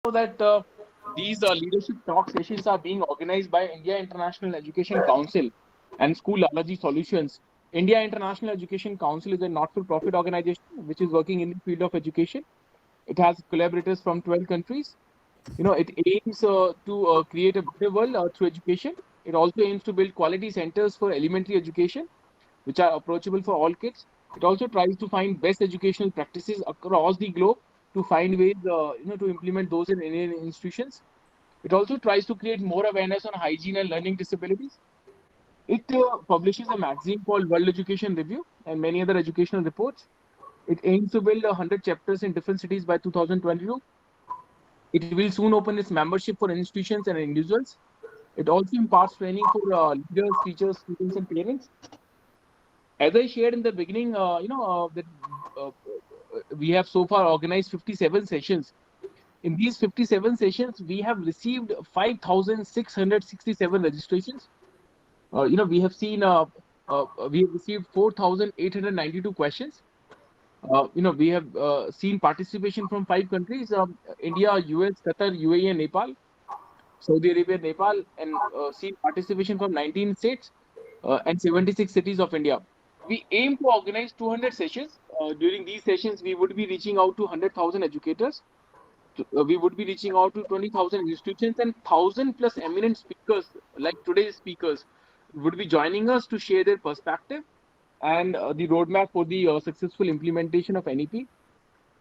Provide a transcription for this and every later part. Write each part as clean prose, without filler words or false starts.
that these leadership talk sessions are being organized by India International Education Council and School Lalaji Solutions. India International Education Council is a not-for-profit organization which is working in the field of education. It has collaborators from 12 countries. It aims to create a better world through education. It also aims to build quality centers for elementary education, which are approachable for all kids. It also tries to find best educational practices across the globe to find ways, to implement those in Indian institutions. It also tries to create more awareness on hygiene and learning disabilities. It publishes a magazine called World Education Review and many other educational reports. It aims to build 100 chapters in different cities by 2022. It will soon open its membership for institutions and individuals. It also imparts training for leaders, teachers, students, and parents. As I shared in the beginning, that we have so far organized 57 sessions. In these 57 sessions, we have received 5,667 registrations. We have seen, we have received 4,892 questions. We have seen participation from 5 countries: India, US, Qatar, UAE, and Nepal. Saudi Arabia, Nepal, and seen participation from 19 states and 76 cities of India. We aim to organize 200 sessions. During these sessions, we would be reaching out to 100,000 educators. We would be reaching out to 20,000 institutions, and 1,000 plus eminent speakers, like today's speakers, would be joining us to share their perspective and the roadmap for the successful implementation of NEP.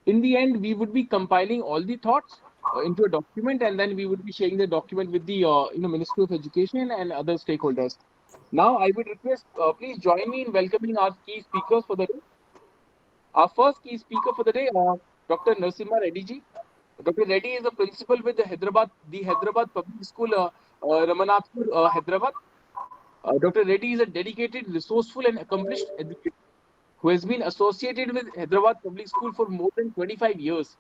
In the end, we would be compiling all the thoughts into a document, and then we would be sharing the document with the Ministry of Education and other stakeholders. Now, I would request, please join me in welcoming our key speakers for the day. Our first key speaker for the day, Dr. Narasimha Reddy ji. Dr. Reddy is a principal with the Hyderabad Public School, Ramanathpur, Hyderabad. Dr. Reddy is a dedicated, resourceful, and accomplished educator who has been associated with Hyderabad Public School for more than 25 years.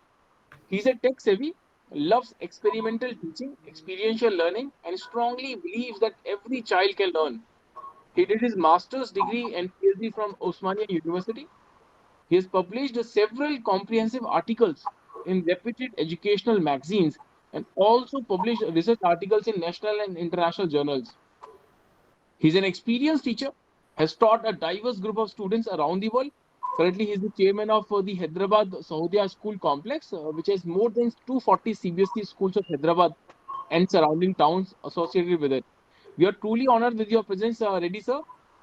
He's a tech savvy, loves experimental teaching, experiential learning, and strongly believes that every child can learn. He did his master's degree and PhD from Osmania University. He has published several comprehensive articles in reputed educational magazines and also published research articles in national and international journals. He's an experienced teacher, has taught a diverse group of students around the world. Currently, he is the chairman of the Hyderabad Sahodaya School Complex, which has more than 240 CBSE schools of Hyderabad and surrounding towns associated with it. We are truly honored with your presence, Reddy sir.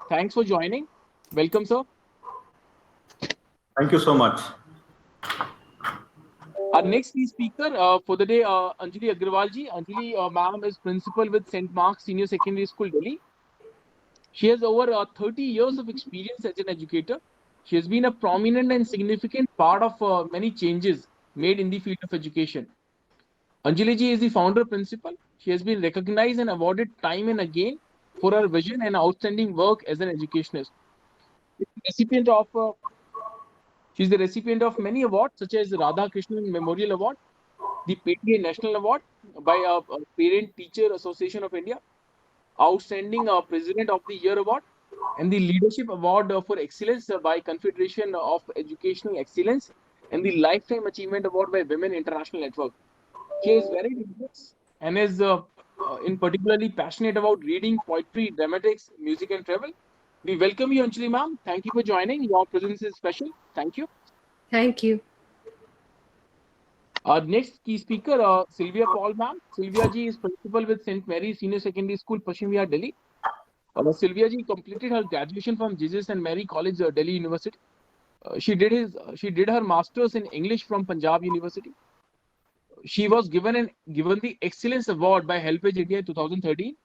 Thanks for joining. Welcome, sir. Thank you so much. Our next key speaker for the day, Anjali Agrawal ji. Anjali ma'am is principal with St. Mark's Senior Secondary School, Delhi. She has over 30 years of experience as an educator. She has been a prominent and significant part of many changes made in the field of education. Anjali ji is the founder principal. She has been recognized and awarded time and again for her vision and outstanding work as an educationist. Recipient of She's the recipient of many awards such as Radha Krishnan Memorial Award, the PTA National Award by Parent Teacher Association of India, Outstanding President of the Year Award, and the Leadership Award for Excellence by Confederation of Educational Excellence, and the Lifetime Achievement Award by Women International Network. She is very diverse and is in particularly passionate about reading, poetry, dramatics, music, and travel. We welcome you, Anjali ma'am. Thank you for joining. Your presence is special. Thank you. Thank you. Our next key speaker, Sylvia Paul ma'am. Sylvia ji is principal with St. Mary's Senior Secondary School, Pashim Vihar, Delhi. Sylvia ji completed her graduation from Jesus and Mary College, Delhi University. She did her masters in English from Punjab University. She was given the Excellence Award by Helpage India in 2013.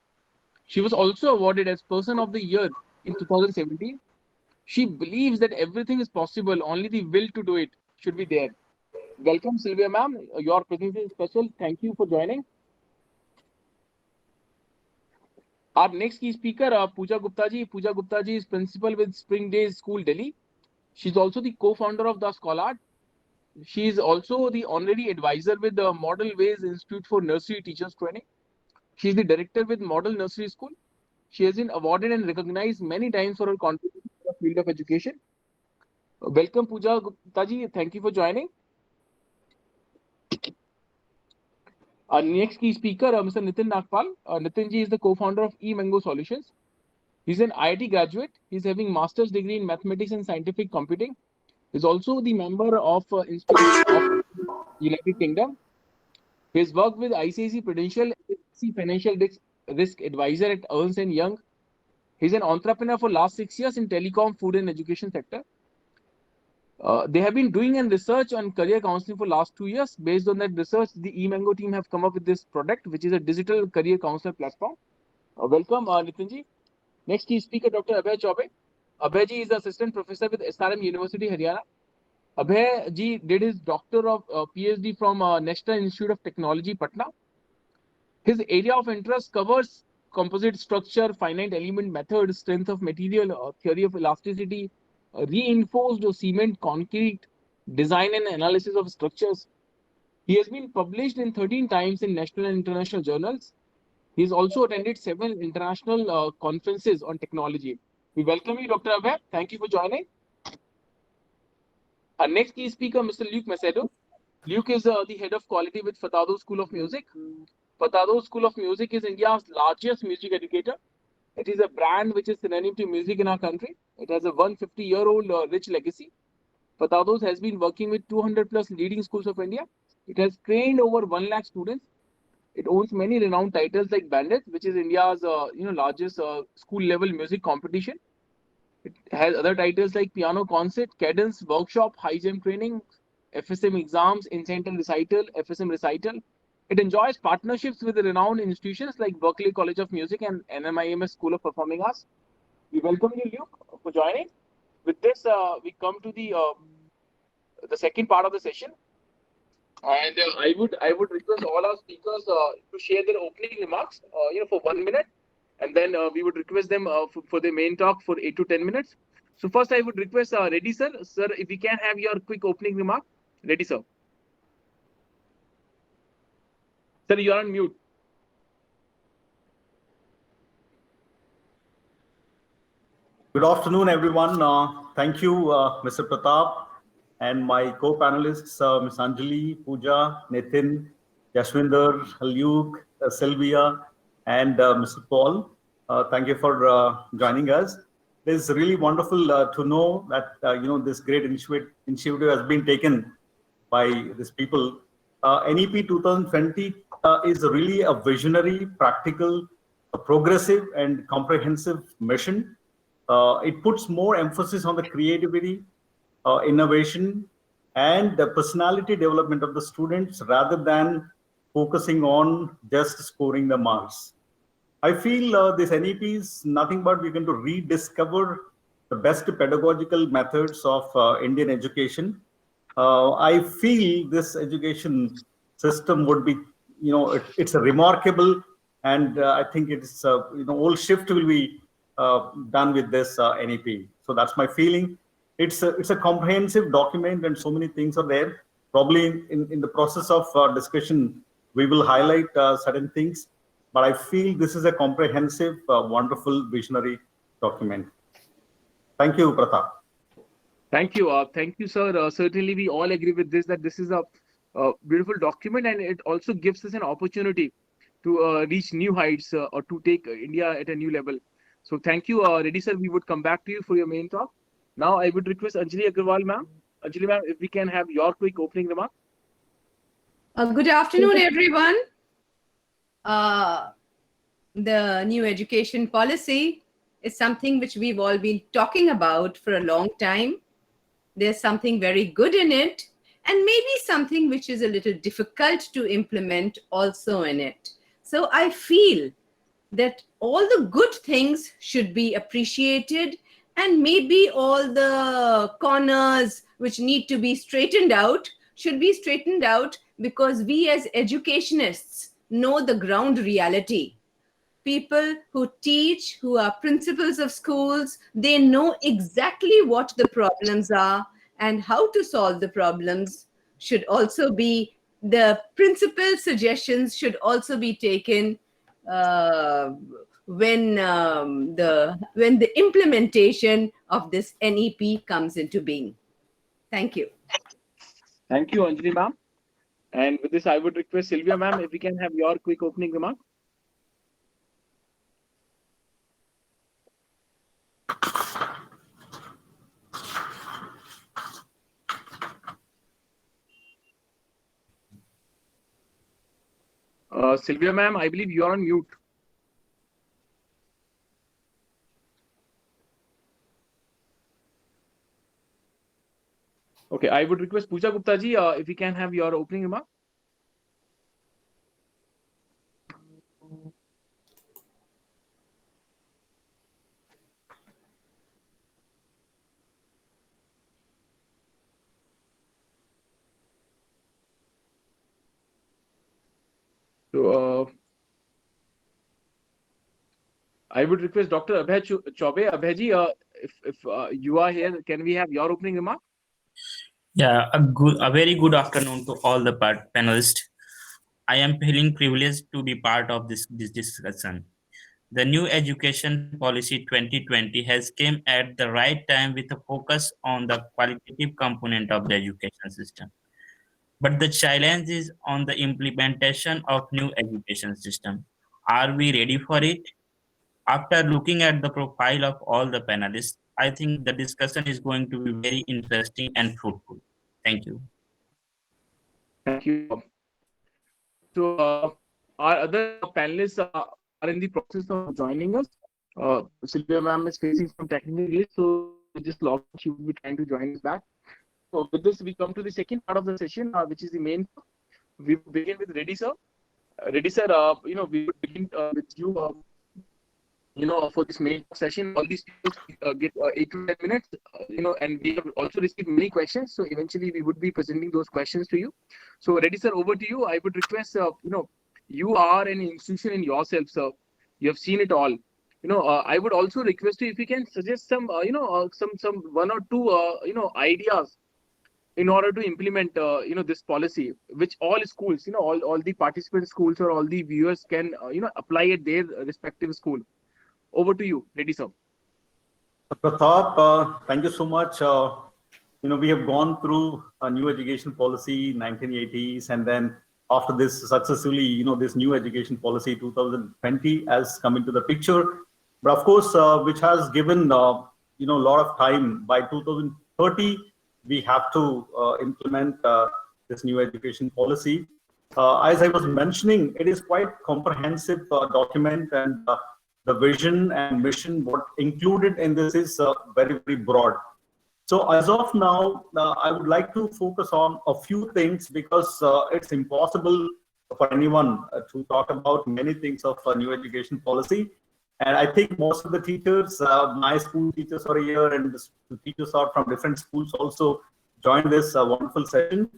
She was also awarded as Person of the Year in 2017. She believes that everything is possible, only the will to do it should be there. Welcome, Sylvia ma'am. Your presence is special. Thank you for joining. Our next key speaker, Pooja Gupta ji. Pooja Gupta ji is principal with Spring Days School, Delhi. She's also the co-founder of the Scholard. She is also the honorary advisor with the Model Ways Institute for Nursery Teachers Training. She is the director with Model Nursery School. She has been awarded and recognized many times for her contribution to the field of education. Welcome, Pooja Gupta ji. Thank you for joining. Our next key speaker, Mr. Nitin Nagpal. Nitin ji is the co-founder of eMango Solutions. He's an IIT graduate. He's having master's degree in mathematics and scientific computing. He's also the member of Institute of United Kingdom. He's worked with ICICI Prudential, Financial Risk Advisor at Ernst and Young. He's an entrepreneur for last 6 years in telecom, food, and education sector. They have been doing a research on career counseling for last 2 years. Based on that research, the eMango team have come up with this product, which is a digital career counselor platform. Welcome, Nitinji. Next key speaker, Dr. Abhay Chaube. Abhay ji is assistant professor with SRM University, Haryana. Abhay ji did his doctor of PhD from National Institute of Technology, Patna. His area of interest covers composite structure, finite element method, strength of material, theory of elasticity, reinforced cement, concrete, design and analysis of structures. He has been published in 13 times in national and international journals. He has also attended several international conferences on technology. We welcome you, Dr. Abhay. Thank you for joining. Our next key speaker, Mr. Luke Macedo. Luke is the head of quality with Fatado School of Music. Fatado School of Music is India's largest music educator. It is a brand which is synonym to music in our country. It has a 150-year-old rich legacy. Fatados has been working with 200 plus leading schools of India. It has trained over 1 lakh students. It owns many renowned titles like Bandit, which is India's largest school level music competition. It has other titles like Piano Concert, Cadence, Workshop, High Jump Training, FSM Exams, Incidental Recital, FSM Recital. It enjoys partnerships with renowned institutions like Berklee College of Music and NMIMS School of Performing Arts. We welcome you, Luke, for joining. With this, we come to the second part of the session, and I would request all our speakers to share their opening remarks, for 1 minute, and then we would request them for the main talk for 8 to 10 minutes. So first, I would request Reddy sir, if we can have your quick opening remark. Reddy sir. Sir, you are on mute. Good afternoon, everyone. Thank you, Mr. Pratap, and my co-panelists, Ms. Anjali, Pooja, Nitin, Yashwinder, Luke, Sylvia, and Mr. Paul. Thank you for joining us. It's really wonderful to know that this great initiative has been taken by these people. NEP 2020 is really a visionary, practical, progressive, and comprehensive mission. It puts more emphasis on the creativity, innovation, and the personality development of the students rather than focusing on just scoring the marks. I feel this NEP is nothing but we're going to rediscover the best pedagogical methods of Indian education. I feel this education system would be, it's a remarkable, and I think it's, whole shift will be done with this NEP. So that's my feeling. It's a comprehensive document, and so many things are there. Probably in the process of discussion, we will highlight certain things. But I feel this is a comprehensive, wonderful, visionary document. Thank you, Pratap. Thank you, sir. Certainly, we all agree with this, that this is a beautiful document, and it also gives us an opportunity to reach new heights or to take India at a new level. So thank you, Reddy sir. We would come back to you for your main talk. Now I would request Anjali Agarwal ma'am. Anjali ma'am, if we can have your quick opening remark. Good afternoon, everyone. The new education policy is something which we've all been talking about for a long time. There's something very good in it, and maybe something which is a little difficult to implement also in it. So I feel that all the good things should be appreciated, and maybe all the corners which need to be straightened out should be straightened out, because we as educationists know the ground reality. People who teach, who are principals of schools, they know exactly what the problems are and how to solve the problems. Should also be, the principal suggestions should also be taken when the implementation of this NEP comes into being. Thank you. Thank you, Anjali ma'am. And with this, I would request Sylvia ma'am, if we can have your quick opening remark. Sylvia ma'am, I believe you are on mute. Okay, I would request Pooja Gupta ji, if we can have your opening remark. So, I would request Dr. Abhay Chaube. Abhay ji, if you are here, can we have your opening remark? Yeah, a very good afternoon to all the panelists. I am feeling privileged to be part of this discussion. The new education policy 2020 has came at the right time with a focus on the qualitative component of the education system. But the challenge is on the implementation of new education system. Are we ready for it? After looking at the profile of all the panelists, I think the discussion is going to be very interesting and fruitful. Thank you. Thank you. So, our other panelists are in the process of joining us. Sylvia ma'am is facing some technical glitch, so we just logged. She will be trying to join us back. So, with this, we come to the second part of the session, which is the main. We will begin with Reddy sir. Reddy sir, we would begin with you. For this main session, all these people get 8 to 10 minutes, and we have also received many questions. So eventually we would be presenting those questions to you. So Reddy sir, over to you. I would request, you are an institution in yourself, sir. You have seen it all. I would also request you if you can suggest some, some one or two, ideas in order to implement, this policy, which all schools, all the participant schools or all the viewers can, apply at their respective school. Over to you, Reddy sir. Pratap, thank you so much. We have gone through a new education policy 1980s, and then after this successively, this new education policy 2020 has come into the picture. But of course, which has given a lot of time. By 2030, we have to implement this new education policy. As I was mentioning, it is quite comprehensive document, and the vision and mission what included in this is very, very broad. So as of now, I would like to focus on a few things, because it's impossible for anyone to talk about many things of new education policy. And I think most of the teachers, my school teachers are here, and the teachers are from different schools also joined this wonderful session.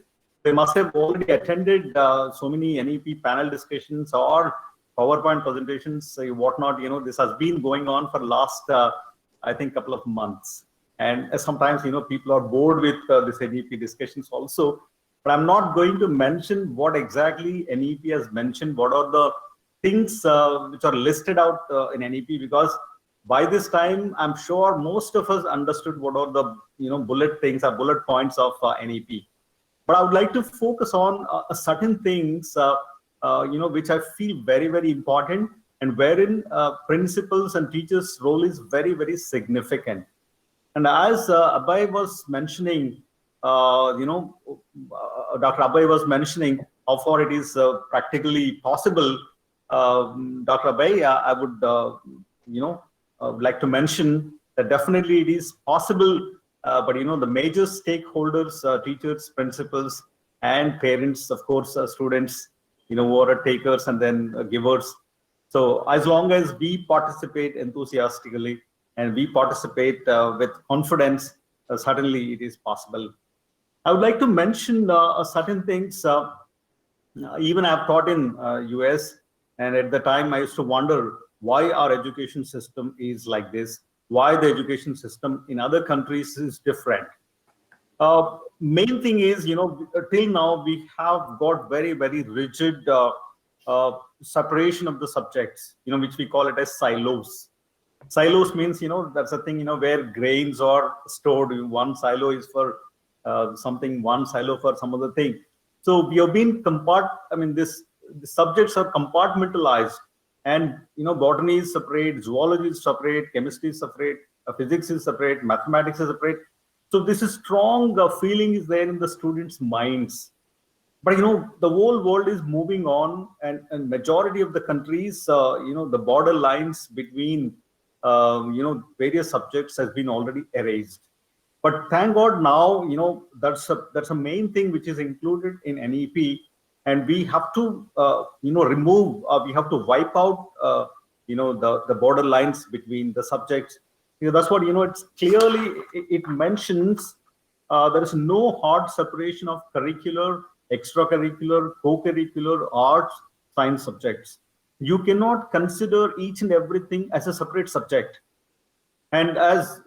They must have already attended so many NEP panel discussions or PowerPoint presentations, whatnot. This has been going on for last, I think, couple of months. And sometimes, people are bored with this NEP discussions also. But I'm not going to mention what exactly NEP has mentioned, what are the things which are listed out in NEP, because by this time, I'm sure most of us understood what are the bullet things or bullet points of NEP. But I would like to focus on certain things which I feel very, very important, and wherein principals and teachers' role is very, very significant. And as Abhay was mentioning, Dr. Abhay was mentioning how far it is practically possible. Dr. Abhay, I would like to mention that definitely it is possible, but the major stakeholders, teachers, principals, and parents, of course, students, who are takers and then givers. So as long as we participate enthusiastically and we participate with confidence, certainly it is possible. I would like to mention certain things. Even I've taught in US, and at the time I used to wonder why our education system is like this, why the education system in other countries is different. Main thing is, till now we have got very, very rigid separation of the subjects, which we call it as silos. Silos means, that's a thing, where grains are stored. One silo is for something, one silo for some other thing. So we have been the subjects are compartmentalized, and botany is separate, zoology is separate, chemistry is separate, physics is separate, mathematics is separate. So this is strong feeling is there in the students' minds. But the whole world is moving on, and majority of the countries, the border lines between various subjects has been already erased. But thank God now, that's a main thing which is included in NEP, and we have to remove, we have to wipe out the border lines between the subjects. That's what it's clearly, it mentions there is no hard separation of curricular, extracurricular, co-curricular, arts, science subjects. You cannot consider each and everything as a separate subject. And as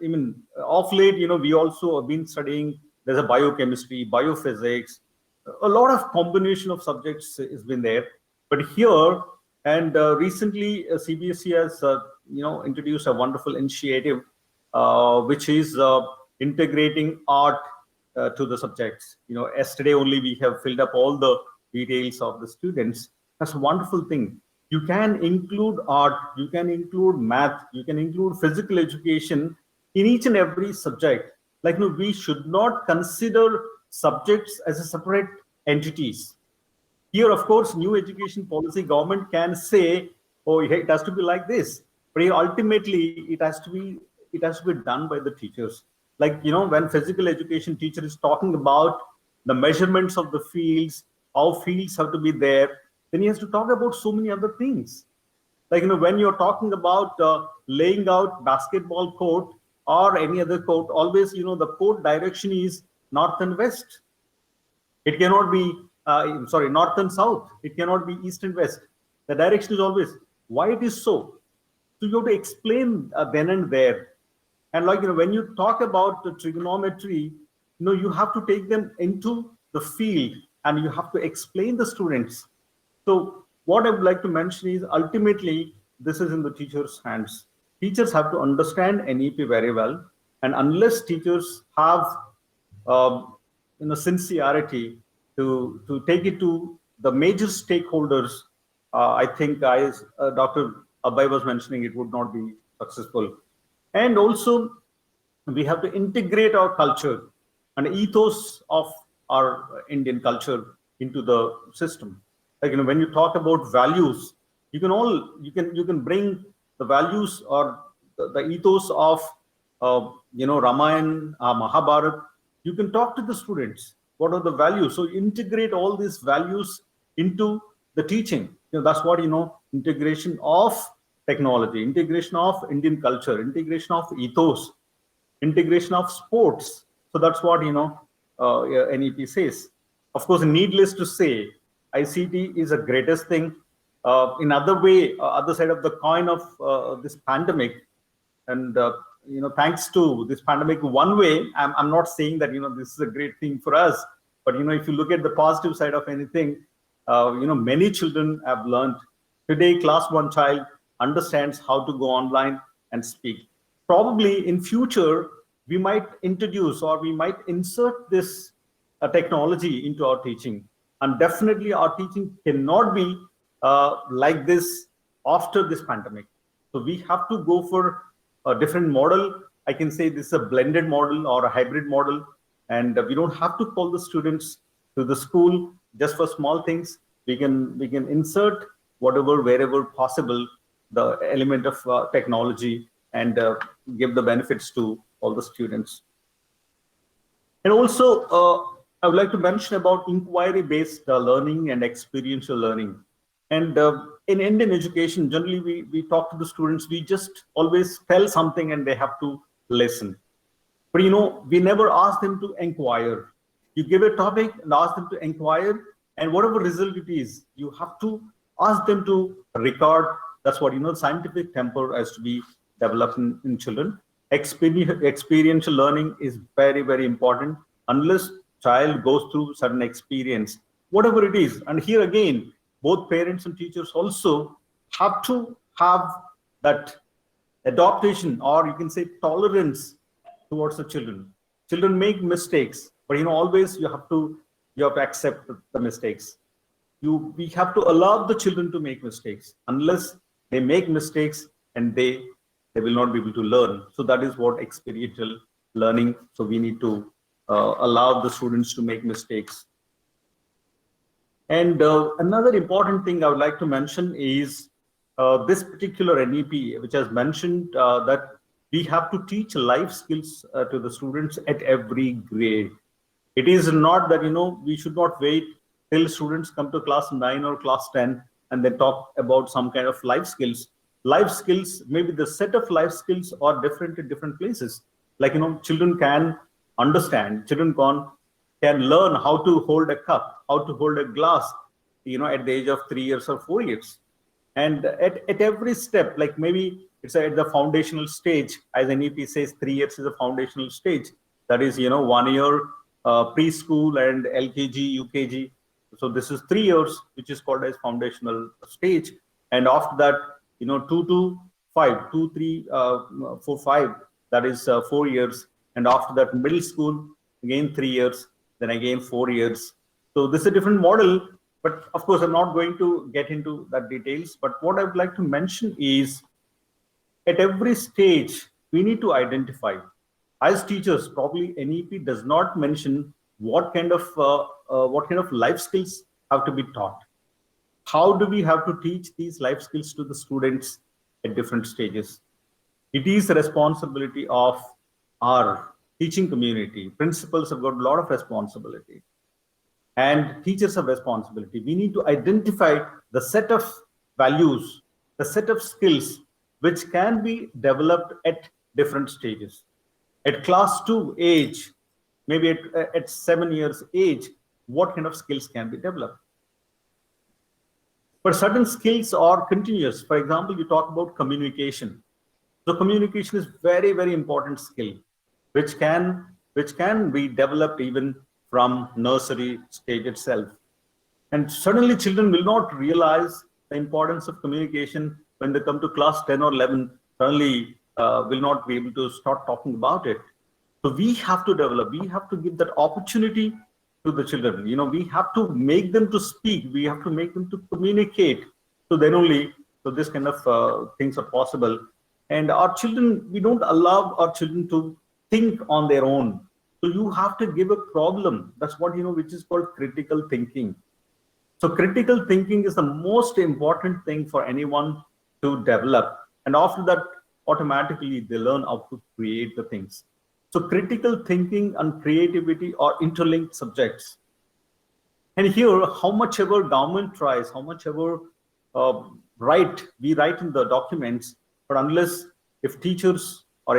off late, we also have been studying, there's a biochemistry, biophysics, a lot of combination of subjects has been there. But here, and recently CBSE has introduced a wonderful initiative, which is integrating art to the subjects. Yesterday only we have filled up all the details of the students. That's a wonderful thing. You can include art, you can include math, you can include physical education in each and every subject. Like, we should not consider subjects as a separate entities. Here, of course, new education policy, government can say, oh, it has to be like this. But here, ultimately, it has to be done by the teachers. Like, when physical education teacher is talking about the measurements of the fields, how fields have to be there, then he has to talk about so many other things. Like, when you're talking about laying out basketball court or any other court, always, the court direction is north and west. It cannot be, north and south. It cannot be east and west. The direction is always, why it is so? So you have to explain then and there. And like, when you talk about the trigonometry, you have to take them into the field and you have to explain the students. So what I would like to mention is, ultimately, this is in the teacher's hands. Teachers have to understand NEP very well. And unless teachers have sincerity to take it to the major stakeholders, I think, as Dr. Abhay was mentioning, it would not be successful. And also, we have to integrate our culture and ethos of our Indian culture into the system. Like, when you talk about values, you can bring the values or the ethos of Ramayana, Mahabharata. You can talk to the students. What are the values? So integrate all these values into the teaching. That's what integration of technology, integration of Indian culture, integration of ethos, integration of sports. So that's what NEP says. Of course, needless to say, ICT is the greatest thing. In other way, other side of the coin of this pandemic, and thanks to this pandemic, one way, I'm not saying that this is a great thing for us, but if you look at the positive side of anything, many children have learned. Today, class 1 child understands how to go online and speak. Probably in future, we might introduce or we might insert this technology into our teaching. And definitely our teaching cannot be like this after this pandemic. So we have to go for a different model. I can say this is a blended model or a hybrid model. And we don't have to call the students to the school just for small things. We can insert whatever, wherever possible, the element of technology and give the benefits to all the students. And also, I would like to mention about inquiry-based learning and experiential learning. And in Indian education, generally we talk to the students, we just always tell something and they have to listen. But we never ask them to inquire. You give a topic and ask them to inquire, and whatever result it is, you have to ask them to record. That's what scientific temper has to be developed in children. Experiential learning is very, very important. Unless child goes through certain experience, whatever it is, and here again, both parents and teachers also have to have that adaptation, or you can say tolerance towards the children. Children make mistakes, but always you have to you have to accept the mistakes. We have to allow the children to make mistakes. Unless they make mistakes, and they will not be able to learn. So that is what experiential learning. So we need to allow the students to make mistakes. And another important thing I would like to mention is this particular NEP, which has mentioned that we have to teach life skills to the students at every grade. It is not that, we should not wait till students come to class 9 or class 10 and then talk about some kind of life skills. Life skills, maybe the set of life skills are different in different places. Like, children can understand, children can learn how to hold a cup, how to hold a glass, at the age of 3 years or 4 years. And at every step, like maybe it's at the foundational stage, as NEP says, 3 years is a foundational stage. That is, 1 year preschool and LKG, UKG. So this is 3 years, which is called as foundational stage. And after that, 2 to 5, 2, 3, 4, 5, that is 4 years. And after that, middle school, again 3 years, then again 4 years. So this is a different model, but of course, I'm not going to get into that details. But what I would like to mention is, at every stage, we need to identify. As teachers, probably NEP does not mention what kind of life skills have to be taught. How do we have to teach these life skills to the students at different stages? It is the responsibility of our teaching community. Principals have got a lot of responsibility, and teachers have responsibility. We need to identify the set of values, the set of skills which can be developed at different stages. At class 2 age, maybe at 7 years age, what kind of skills can be developed? But certain skills are continuous. For example, you talk about communication. So communication is very, very important skill, which can be developed even from nursery stage itself. And suddenly children will not realize the importance of communication when they come to class 10 or 11, suddenly will not be able to start talking about it. So we have to develop, we have to give that opportunity to the children. We have to make them to speak, we have to make them to communicate. So then only, so this kind of things are possible. And our children, we don't allow our children to think on their own. So you have to give a problem. That's what, which is called critical thinking. So critical thinking is the most important thing for anyone to develop. And after that, automatically they learn how to create the things. So critical thinking and creativity are interlinked subjects. And here, how much ever government tries, how much ever we write in the documents, but unless if teachers are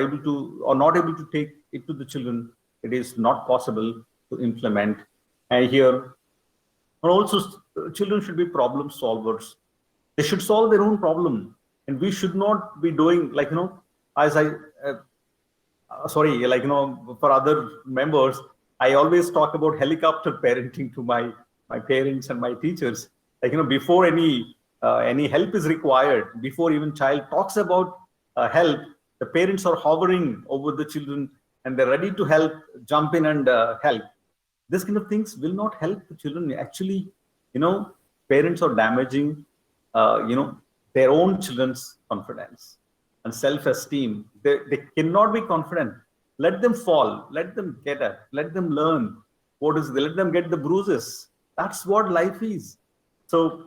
not able to take it to the children, it is not possible to implement. And here, and also children should be problem solvers. They should solve their own problem. And we should not be doing as for other members, I always talk about helicopter parenting to my parents and my teachers. Before any help is required, before even child talks about help, the parents are hovering over the children and they're ready to help, jump in and help. This kind of things will not help the children. Actually, parents are damaging, their own children's confidence and self-esteem. They cannot be confident. Let them fall, let them get up, let them learn let them get the bruises. That's what life is. So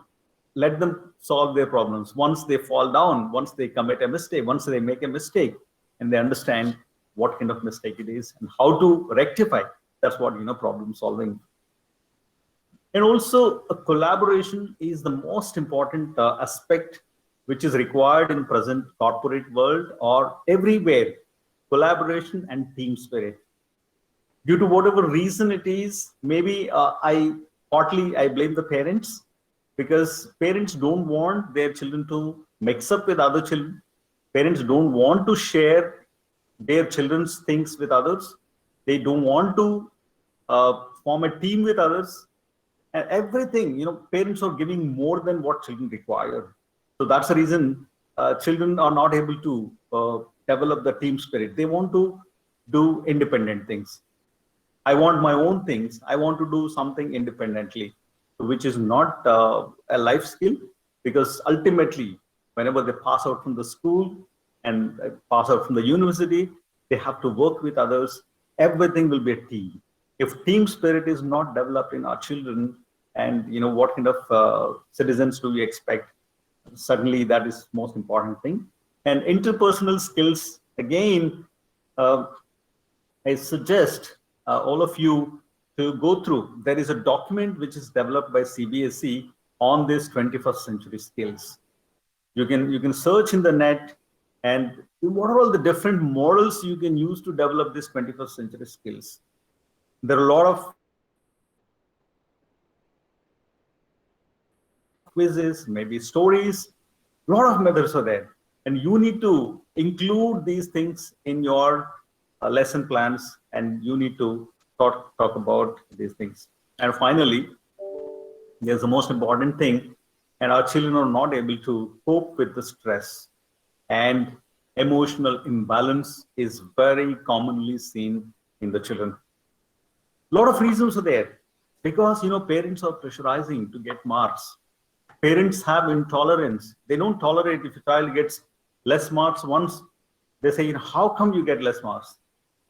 let them solve their problems. Once they fall down, once they commit a mistake, once they make a mistake, and they understand what kind of mistake it is and how to rectify. That's what, problem solving. And also a collaboration is the most important aspect which is required in present corporate world or everywhere. Collaboration and team spirit. Due to whatever reason it is, maybe I blame the parents, because parents don't want their children to mix up with other children. Parents don't want to share their children's things with others. They don't want to form a team with others. And everything, parents are giving more than what children require. So that's the reason children are not able to develop the team spirit. They want to do independent things. I want my own things. I want to do something independently, which is not a life skill, because ultimately, whenever they pass out from the school and pass out from the university, they have to work with others. Everything will be a team. If team spirit is not developed in our children, and what kind of citizens do we expect? Certainly, that is most important thing. And interpersonal skills, again, uh, I suggest all of you to go through. There is a document which is developed by CBSE on this 21st century skills. You can search in the net, and what are all the different models you can use to develop this 21st century skills. There are a lot of quizzes, maybe stories, a lot of methods are there. And you need to include these things in your lesson plans, and you need to talk about these things. And finally, there's the most important thing, and our children are not able to cope with the stress, and emotional imbalance is very commonly seen in the children. A lot of reasons are there, because parents are pressurizing to get marks. Parents have intolerance. They don't tolerate if a child gets less marks once. They say, how come you get less marks?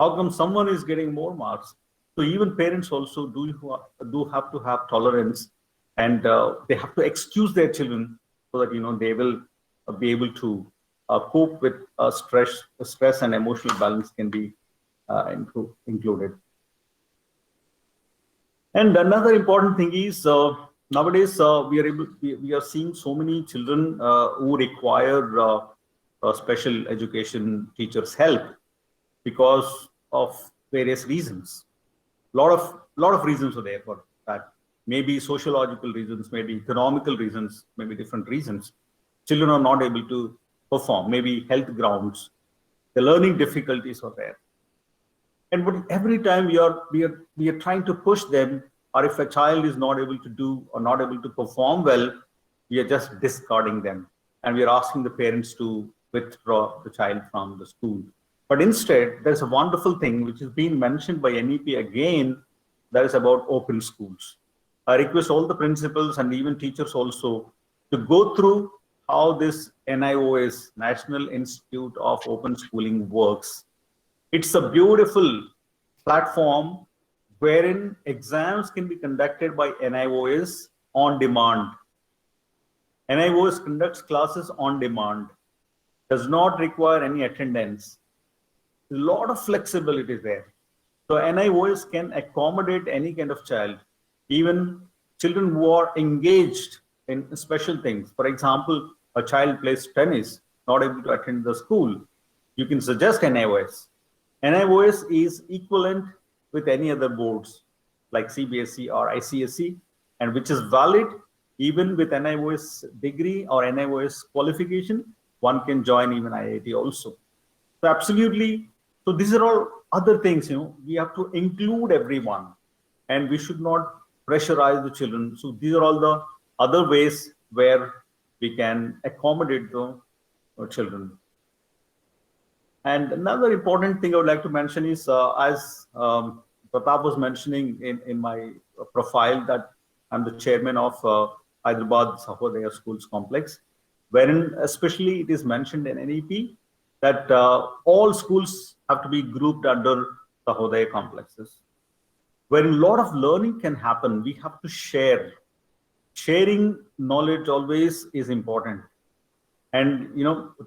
How come someone is getting more marks? So even parents also do have to have tolerance, and they have to excuse their children so that they will be able to cope with stress and emotional balance can be included. And another important thing is nowadays we are seeing so many children who require special education teachers' help because of various reasons. Lot of reasons are there for that. Maybe sociological reasons, maybe economical reasons, maybe different reasons. Children are not able to perform. Maybe health grounds. The learning difficulties are there. And but every time we are trying to push them, or if a child is not able to do or not able to perform well, we are just discarding them, and we are asking the parents to withdraw the child from the school. But instead, there's a wonderful thing which is being mentioned by NEP again, that is about open schools. I request all the principals and even teachers also to go through how this NIOS, National Institute of Open Schooling, works. It's a beautiful platform wherein exams can be conducted by NIOS on demand. NIOS conducts classes on demand, does not require any attendance. A lot of flexibility there. So NIOS can accommodate any kind of child, even children who are engaged in special things. For example, a child plays tennis, not able to attend the school. You can suggest NIOS. NIOS is equivalent with any other boards like CBSE or ICSE, and which is valid even with NIOS degree or NIOS qualification. One can join even IIT also. So absolutely. So these are all other things, we have to include everyone, and we should not pressurize the children. So these are all the other ways where we can accommodate the children. And another important thing I would like to mention is, as Pratap was mentioning in my profile, that I'm the chairman of Hyderabad Sahodaya Schools Complex, wherein especially it is mentioned in NEP that all schools have to be grouped under Sahodaya complexes. Where a lot of learning can happen, we have to share. Sharing knowledge always is important. And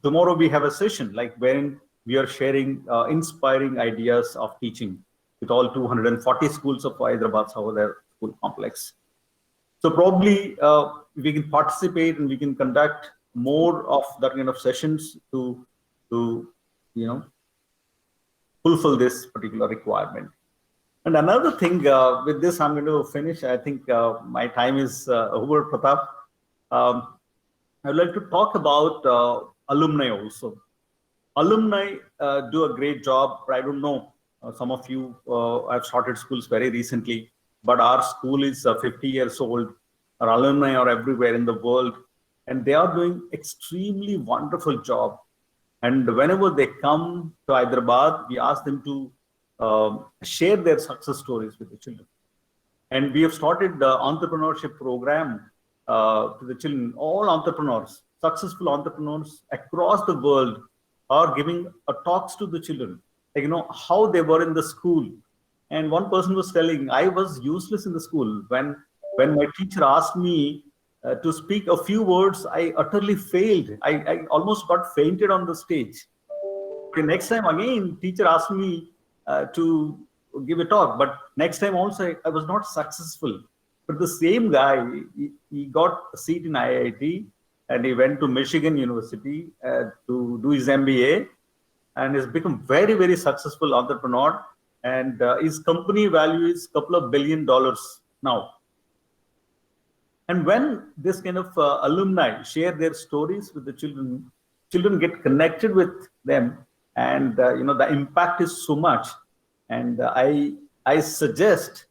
tomorrow we have a session like wherein we are sharing inspiring ideas of teaching with all 240 schools of Hyderabad Sahodaya School Complex. So probably we can participate and we can conduct more of that kind of sessions to fulfill this particular requirement. And another thing, with this I'm going to finish. I think my time is over, Pratap. I'd like to talk about alumni also. Alumni do a great job. I don't know, some of you have started schools very recently, but our school is 50 years old. Our alumni are everywhere in the world, and they are doing extremely wonderful job. And whenever they come to Hyderabad, we ask them to share their success stories with the children. And we have started the entrepreneurship program to the children. All entrepreneurs, successful entrepreneurs across the world are giving talks to the children, like, how they were in the school. And one person was telling, I was useless in the school. When my teacher asked me to speak a few words, I utterly failed. I almost got fainted on the stage. The next time again, teacher asked me to give a talk, but next time also I was not successful. But the same guy, he got a seat in IIT, and he went to Michigan University to do his MBA, and has become very, very successful entrepreneur. And his company value is a couple of $1 billion now. And when this kind of alumni share their stories with the children, children get connected with them, and the impact is so much. And I suggest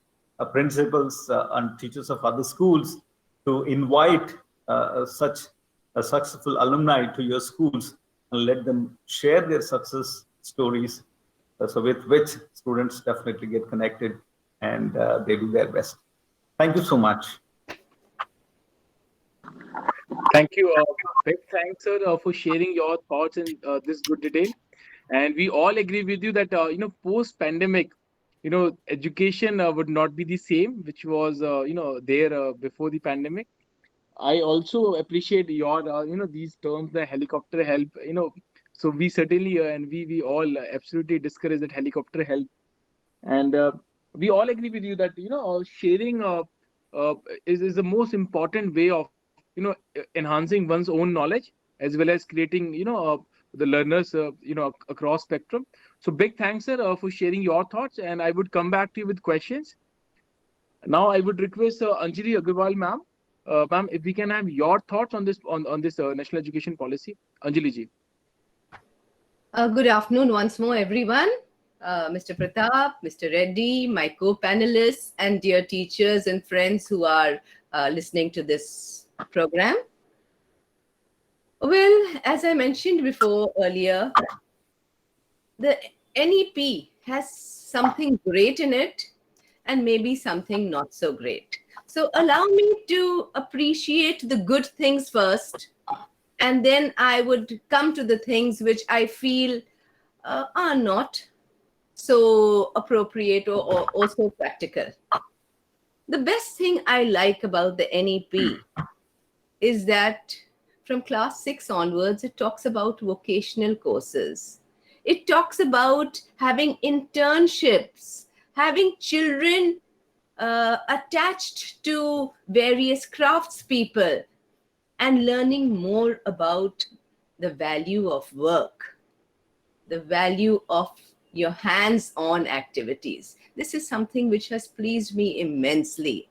principals and teachers of other schools to invite such a successful alumni to your schools and let them share their success stories, so with which students definitely get connected and they do their best. Thank you so much. Thank you. Big thanks, sir, for sharing your thoughts in this good detail. And we all agree with you that post-pandemic, education would not be the same, which was there before the pandemic. I also appreciate your these terms, the helicopter help. So we certainly and we all absolutely discourage that helicopter help, and we all agree with you that sharing is the most important way of enhancing one's own knowledge, as well as creating the learners across spectrum. So big thanks, sir, for sharing your thoughts, and I would come back to you with questions. Now I would request Anjali Agarwal ma'am, ma'am, if we can have your thoughts on this national education policy. Anjali ji. Good afternoon once more, everyone. Mr. Pratap, Mr. Reddy, my co-panelists, and dear teachers and friends who are listening to this program. Well, as I mentioned before earlier, the NEP has something great in it and maybe something not so great. So allow me to appreciate the good things first, and then I would come to the things which I feel are not so appropriate or so practical. The best thing I like about the NEP is that from class 6 onwards, it talks about vocational courses. It talks about having internships, having children attached to various craftspeople, and learning more about the value of work, the value of your hands-on activities. This is something which has pleased me immensely.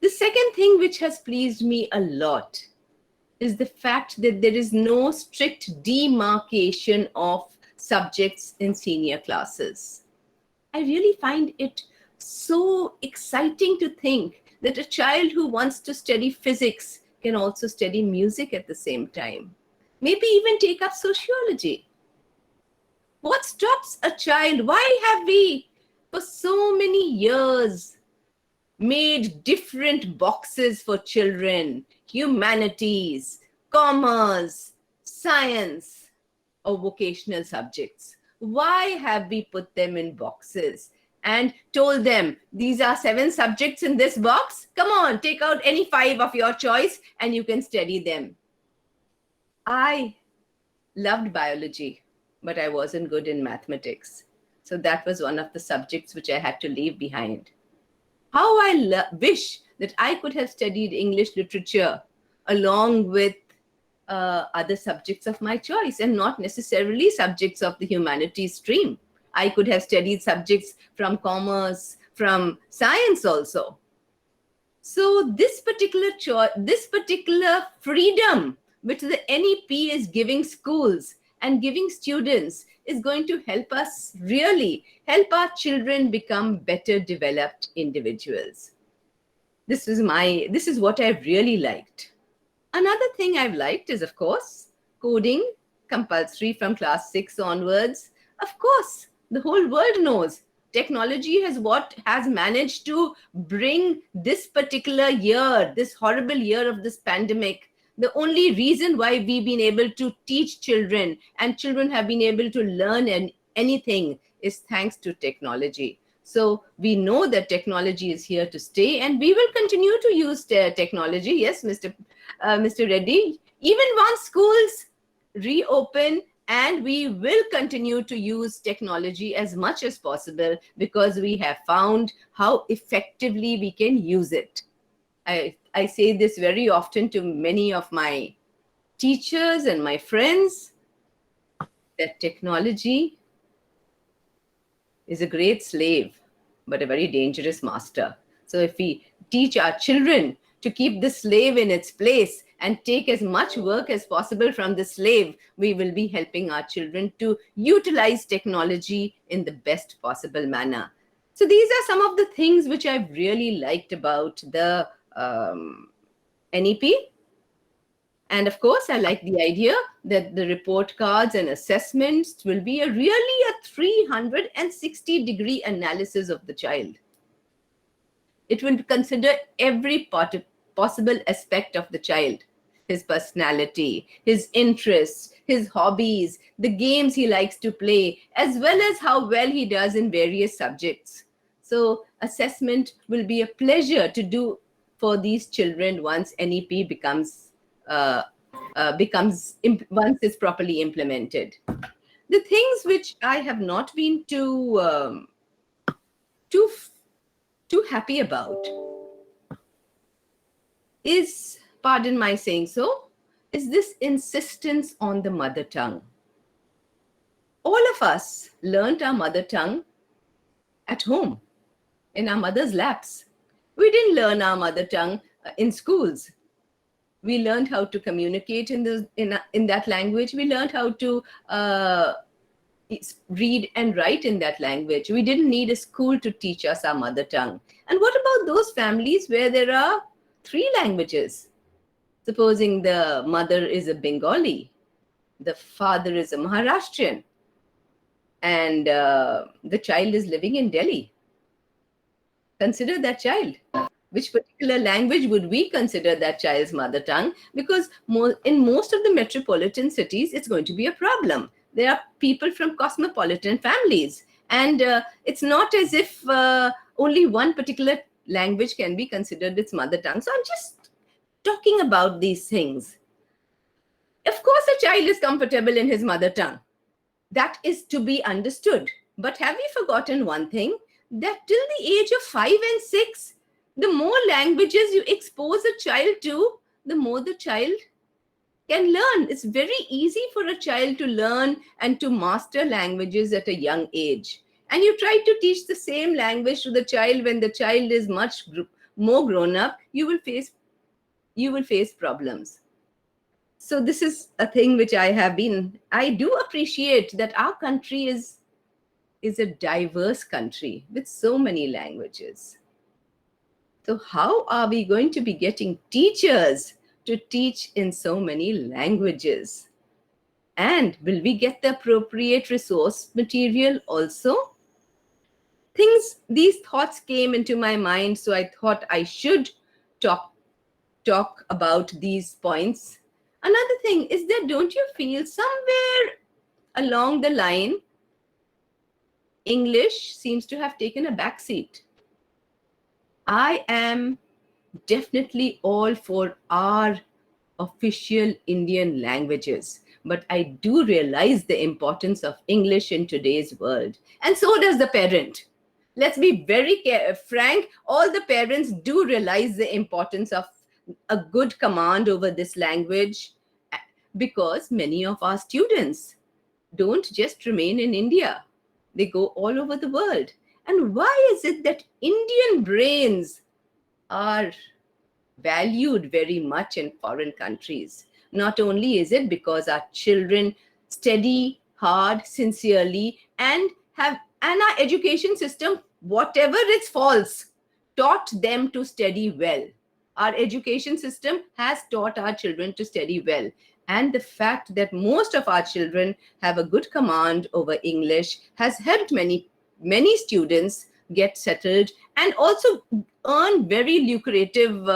The second thing which has pleased me a lot is the fact that there is no strict demarcation of subjects in senior classes. I really find it so exciting to think that a child who wants to study physics can also study music at the same time, maybe even take up sociology. What stops a child? Why have we, for so many years, made different boxes for children? Humanities, commerce, science, or vocational subjects. Why have we put them in boxes and told them, these are 7 subjects in this box? Come on, take out any 5 of your choice and you can study them. I loved biology, but I wasn't good in mathematics. So that was one of the subjects which I had to leave behind. How I wish that I could have studied English literature along with other subjects of my choice, and not necessarily subjects of the humanities stream. I could have studied subjects from commerce, from science also. So this particular freedom which the NEP is giving schools and giving students is going to help us really help our children become better developed individuals. This is what I've really liked. Another thing I've liked is, of course, coding compulsory from class 6 onwards. Of course, The whole world knows. Technology has managed to bring this particular year, this horrible year of this pandemic. The only reason why we've been able to teach children and children have been able to learn anything is thanks to technology. So we know that technology is here to stay, and we will continue to use technology. Yes, Mr. Reddy. Even once schools reopen, and we will continue to use technology as much as possible because we have found how effectively we can use it. I say this very often to many of my teachers and my friends, that technology is a great slave, but a very dangerous master. So if we teach our children to keep the slave in its place and take as much work as possible from the slave, we will be helping our children to utilize technology in the best possible manner. So these are some of the things which I've really liked about the NEP. And of course, I like the idea that the report cards and assessments will be really a 360-degree analysis of the child. It will consider every possible aspect of the child, his personality, his interests, his hobbies, the games he likes to play, as well as how well he does in various subjects. So assessment will be a pleasure to do for these children once NEP once it's properly implemented. The things which I have not been too happy about is, pardon my saying so, is this insistence on the mother tongue. All of us learned our mother tongue at home, in our mother's laps. We didn't learn our mother tongue in schools. We learned how to communicate in that language. We learned how to read and write in that language. We didn't need a school to teach us our mother tongue. And what about those families where there are 3 languages? Supposing the mother is a Bengali, the father is a Maharashtrian, and the child is living in Delhi. Consider that child. Which particular language would we consider that child's mother tongue? Because in most of the metropolitan cities, it's going to be a problem. There are people from cosmopolitan families, and it's not as if only one particular language can be considered its mother tongue. So I'm just talking about these things. Of course, a child is comfortable in his mother tongue. That is to be understood. But have we forgotten one thing? That till the age of 5 and 6, the more languages you expose a child to, the more the child can learn. It's very easy for a child to learn and to master languages at a young age. And you try to teach the same language to the child when the child is much more grown up, you will face problems. So this is a thing which I do appreciate, that our country is a diverse country with so many languages. So how are we going to be getting teachers to teach in so many languages? And will we get the appropriate resource material also? These thoughts came into my mind, so I thought I should talk about these points. Another thing is that, don't you feel somewhere along the line, English seems to have taken a back seat? I am definitely all for our official Indian languages, but I do realize the importance of English in today's world. And so does the parent. Let's be very frank, all the parents do realize the importance of a good command over this language, because many of our students don't just remain in India. They go all over the world. And why is it that Indian brains are valued very much in foreign countries? Not only is it because our children study hard, sincerely, and our education system, whatever its faults, taught them to study well. Our education system has taught our children to study well. And the fact that most of our children have a good command over English has helped many students get settled and also earn very lucrative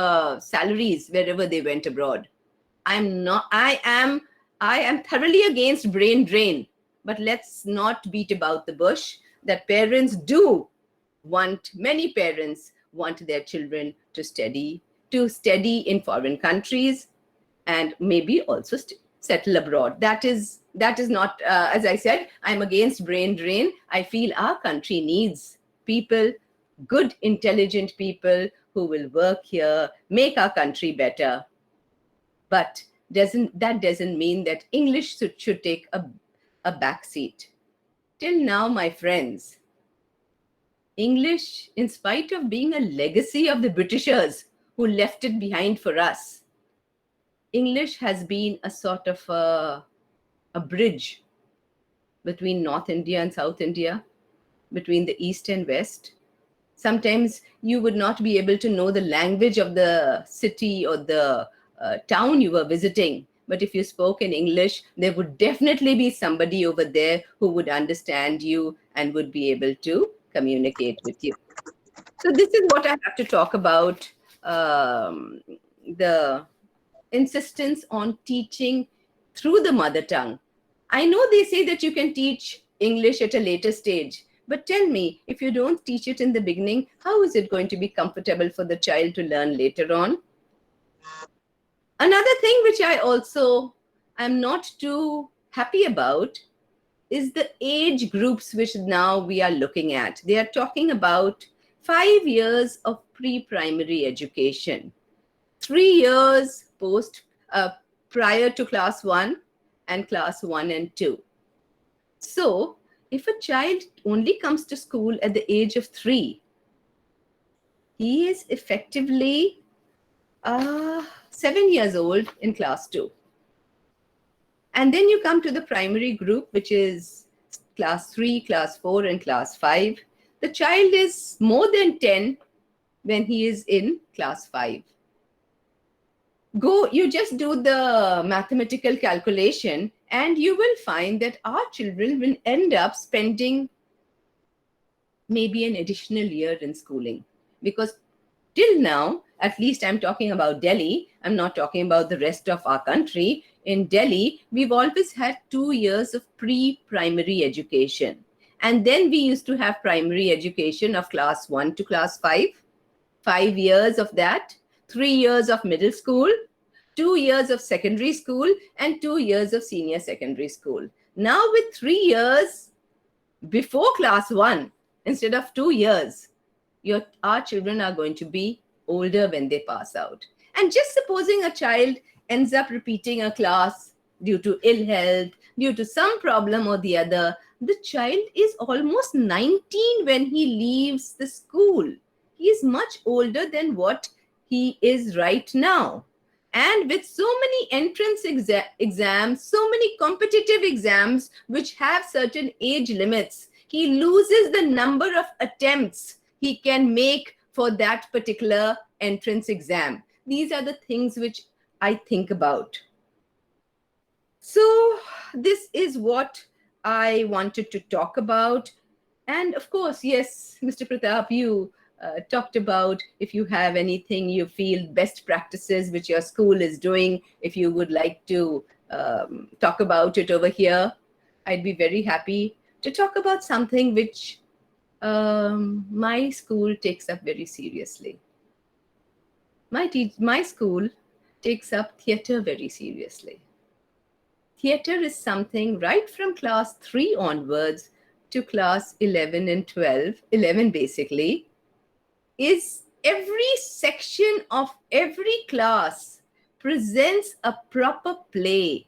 salaries wherever they went abroad. I am thoroughly against brain drain, but let's not beat about the bush that many parents want their children to study in foreign countries and maybe also settle abroad. That is not, as I said, I'm against brain drain. I feel our country needs people, good, intelligent people who will work here, make our country better. But that doesn't mean that English should take a back seat. Till now, my friends, English, in spite of being a legacy of the Britishers who left it behind for us, English has been a sort of a bridge between North India and South India, between the East and West. Sometimes you would not be able to know the language of the city or the town you were visiting. But if you spoke in English, there would definitely be somebody over there who would understand you and would be able to communicate with you. So this is what I have to talk about, the insistence on teaching through the mother tongue. I know they say that you can teach English at a later stage, but tell me, if you don't teach it in the beginning, how is it going to be comfortable for the child to learn later on? Another thing which I also am not too happy about is the age groups which now we are looking at. They are talking about 5 years of pre-primary education, 3 years prior to class 1 and class 1 and 2. So if a child only comes to school at the age of 3, he is effectively 7 years old in class 2. And then you come to the primary group, which is class 3, class 4, and class 5. The child is more than 10 when he is in class 5. You just do the mathematical calculation and you will find that our children will end up spending maybe an additional year in schooling. Because till now, at least I'm talking about Delhi, I'm not talking about the rest of our country. In Delhi, we've always had 2 years of pre-primary education. And then we used to have primary education of class 1 to class 5. 5 years of that, 3 years of middle school, 2 years of secondary school, and 2 years of senior secondary school. Now with 3 years before class 1, instead of 2 years, our children are going to be older when they pass out. And just supposing a child ends up repeating a class due to ill health, due to some problem or the other, the child is almost 19 when he leaves the school. He is much older than what he is right now. And with so many entrance exams, so many competitive exams which have certain age limits, he loses the number of attempts he can make for that particular entrance exam. These are the things which I think about. So this is what I wanted to talk about. And of course, yes, Mr. Pratap, you talked about if you have anything you feel best practices which your school is doing, if you would like to talk about it over here, I'd be very happy to talk about something which my school takes up very seriously. My school takes up theatre very seriously. Theatre is something right from class 3 onwards to class 11 and 12, 11 basically, is every section of every class presents a proper play.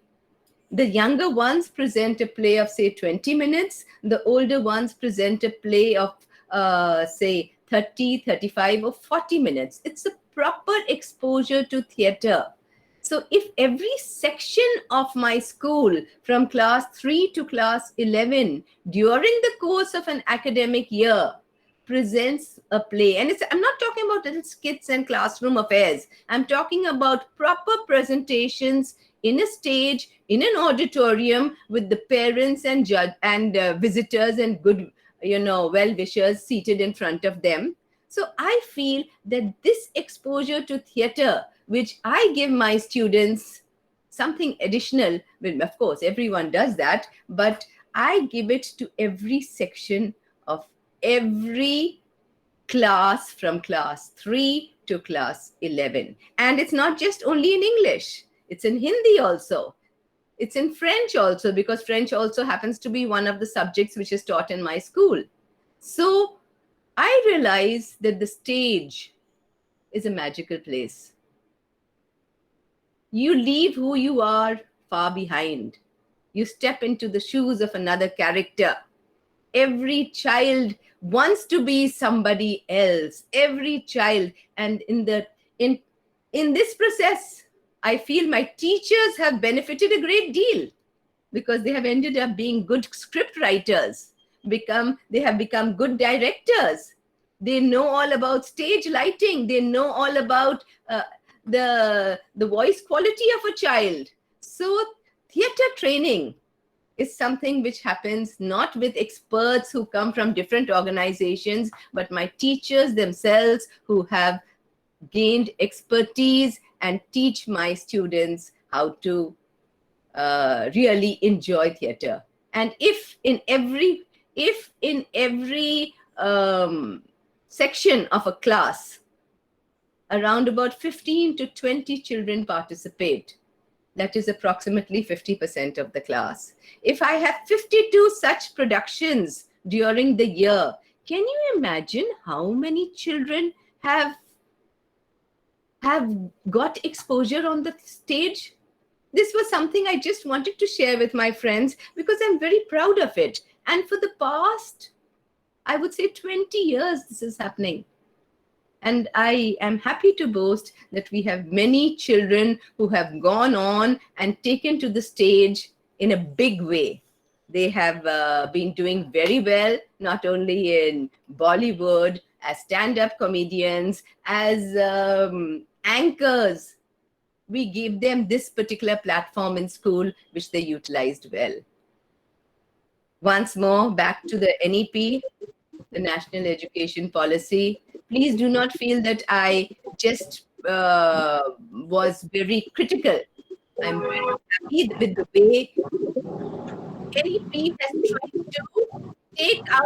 The younger ones present a play of, say, 20 minutes. The older ones present a play of, say, 30, 35, or 40 minutes. It's a proper exposure to theatre. So if every section of my school from class 3 to class 11 during the course of an academic year presents a play. And I'm not talking about little skits and classroom affairs. I'm talking about proper presentations in a stage, in an auditorium, with the parents and judge and visitors and good, well-wishers seated in front of them. So I feel that this exposure to theater, which I give my students, something additional, well, of course, everyone does that, but I give it to every section of every class from class 3 to class 11. And it's not just only in English, it's in Hindi also. It's in French also, because French also happens to be one of the subjects which is taught in my school. So I realize that the stage is a magical place. You leave who you are far behind. You step into the shoes of another character. Every child wants to be somebody else. Every child. And in this process, I feel my teachers have benefited a great deal, because they have ended up being good script writers. They have become good directors. They know all about stage lighting. They know all about the voice quality of a child. So theater training is something which happens not with experts who come from different organizations, but my teachers themselves who have gained expertise and teach my students how to really enjoy theater. And if in every section of a class, around about 15 to 20 children participate, that is approximately 50% of the class. If I have 52 such productions during the year, can you imagine how many children have got exposure on the stage? This was something I just wanted to share with my friends, because I'm very proud of it. And for the past, I would say 20 years, this is happening. And I am happy to boast that we have many children who have gone on and taken to the stage in a big way. They have been doing very well, not only in Bollywood, as stand-up comedians, as anchors. We gave them this particular platform in school, which they utilized well. Once more, back to the NEP, the National Education Policy. Please do not feel that I just was very critical. I'm very happy with the way NEP has tried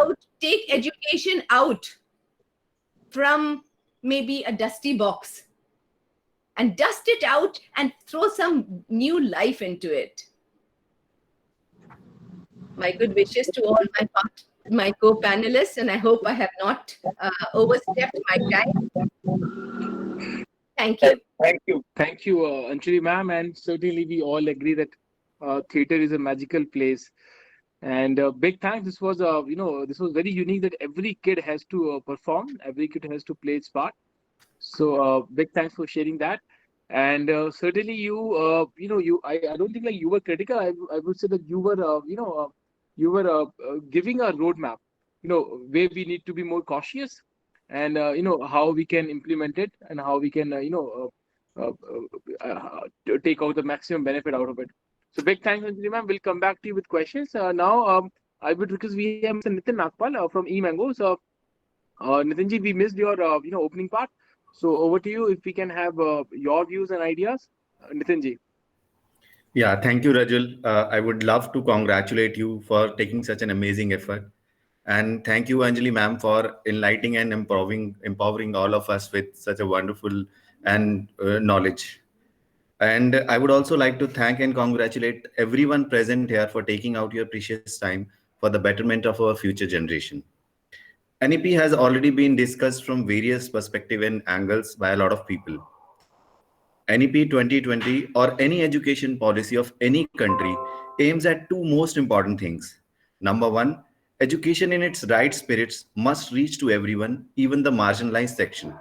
to take education out from maybe a dusty box and dust it out and throw some new life into it. My good wishes to all my co-panelists, and I hope I have not overstepped my time. Thank you. Thank you, Anjali ma'am. And certainly we all agree that theater is a magical place. And big thanks. This was, this was very unique that every kid has to perform. Every kid has to play its part. So big thanks for sharing that. And certainly I don't think like you were critical. I would say that you were, giving a roadmap, where we need to be more cautious, and how we can implement it, and how we can take out the maximum benefit out of it. So big thanks, Anjali ma'am. We'll come back to you with questions. Now, I would, because we have Mr. Nitin Nagpal from eMango. So Nitinji, we missed your opening part. So over to you, if we can have your views and ideas, Nitinji. Yeah, thank you, Rajul. I would love to congratulate you for taking such an amazing effort. And thank you, Anjali ma'am, for enlightening and empowering all of us with such a wonderful and knowledge. And I would also like to thank and congratulate everyone present here for taking out your precious time for the betterment of our future generation. NEP has already been discussed from various perspectives and angles by a lot of people. NEP 2020 or any education policy of any country aims at two most important things. Number one, education in its right spirits must reach to everyone, even the marginalized section.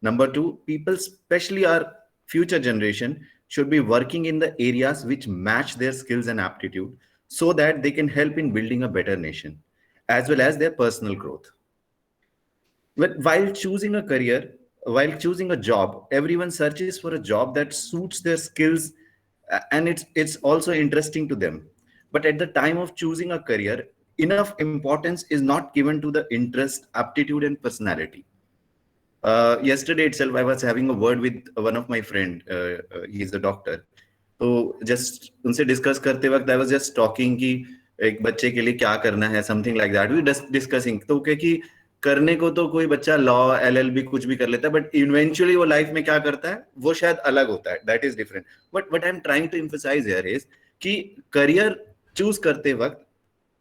Number two, people, especially our future generation, should be working in the areas which match their skills and aptitude so that they can help in building a better nation, as well as their personal growth. But while choosing a career, while choosing a job, everyone searches for a job that suits their skills, and it's also interesting to them. But at the time of choosing a career, enough importance is not given to the interest, aptitude, and personality. Yesterday itself, I was having a word with one of my friend. He is a doctor. तो just उनसे discuss करते वक्त I was just talking कि एक बच्चे के लिए क्या करना है, something like that we discussing. तो क्या कि करने को तो कोई बच्चा लॉ एलएलबी कुछ भी कर लेता है, बट इवेंचुअली वो लाइफ में क्या करता है वो शायद अलग होता है, that is different. But what I am trying to emphasize here is कि करियर चूज करते वक्त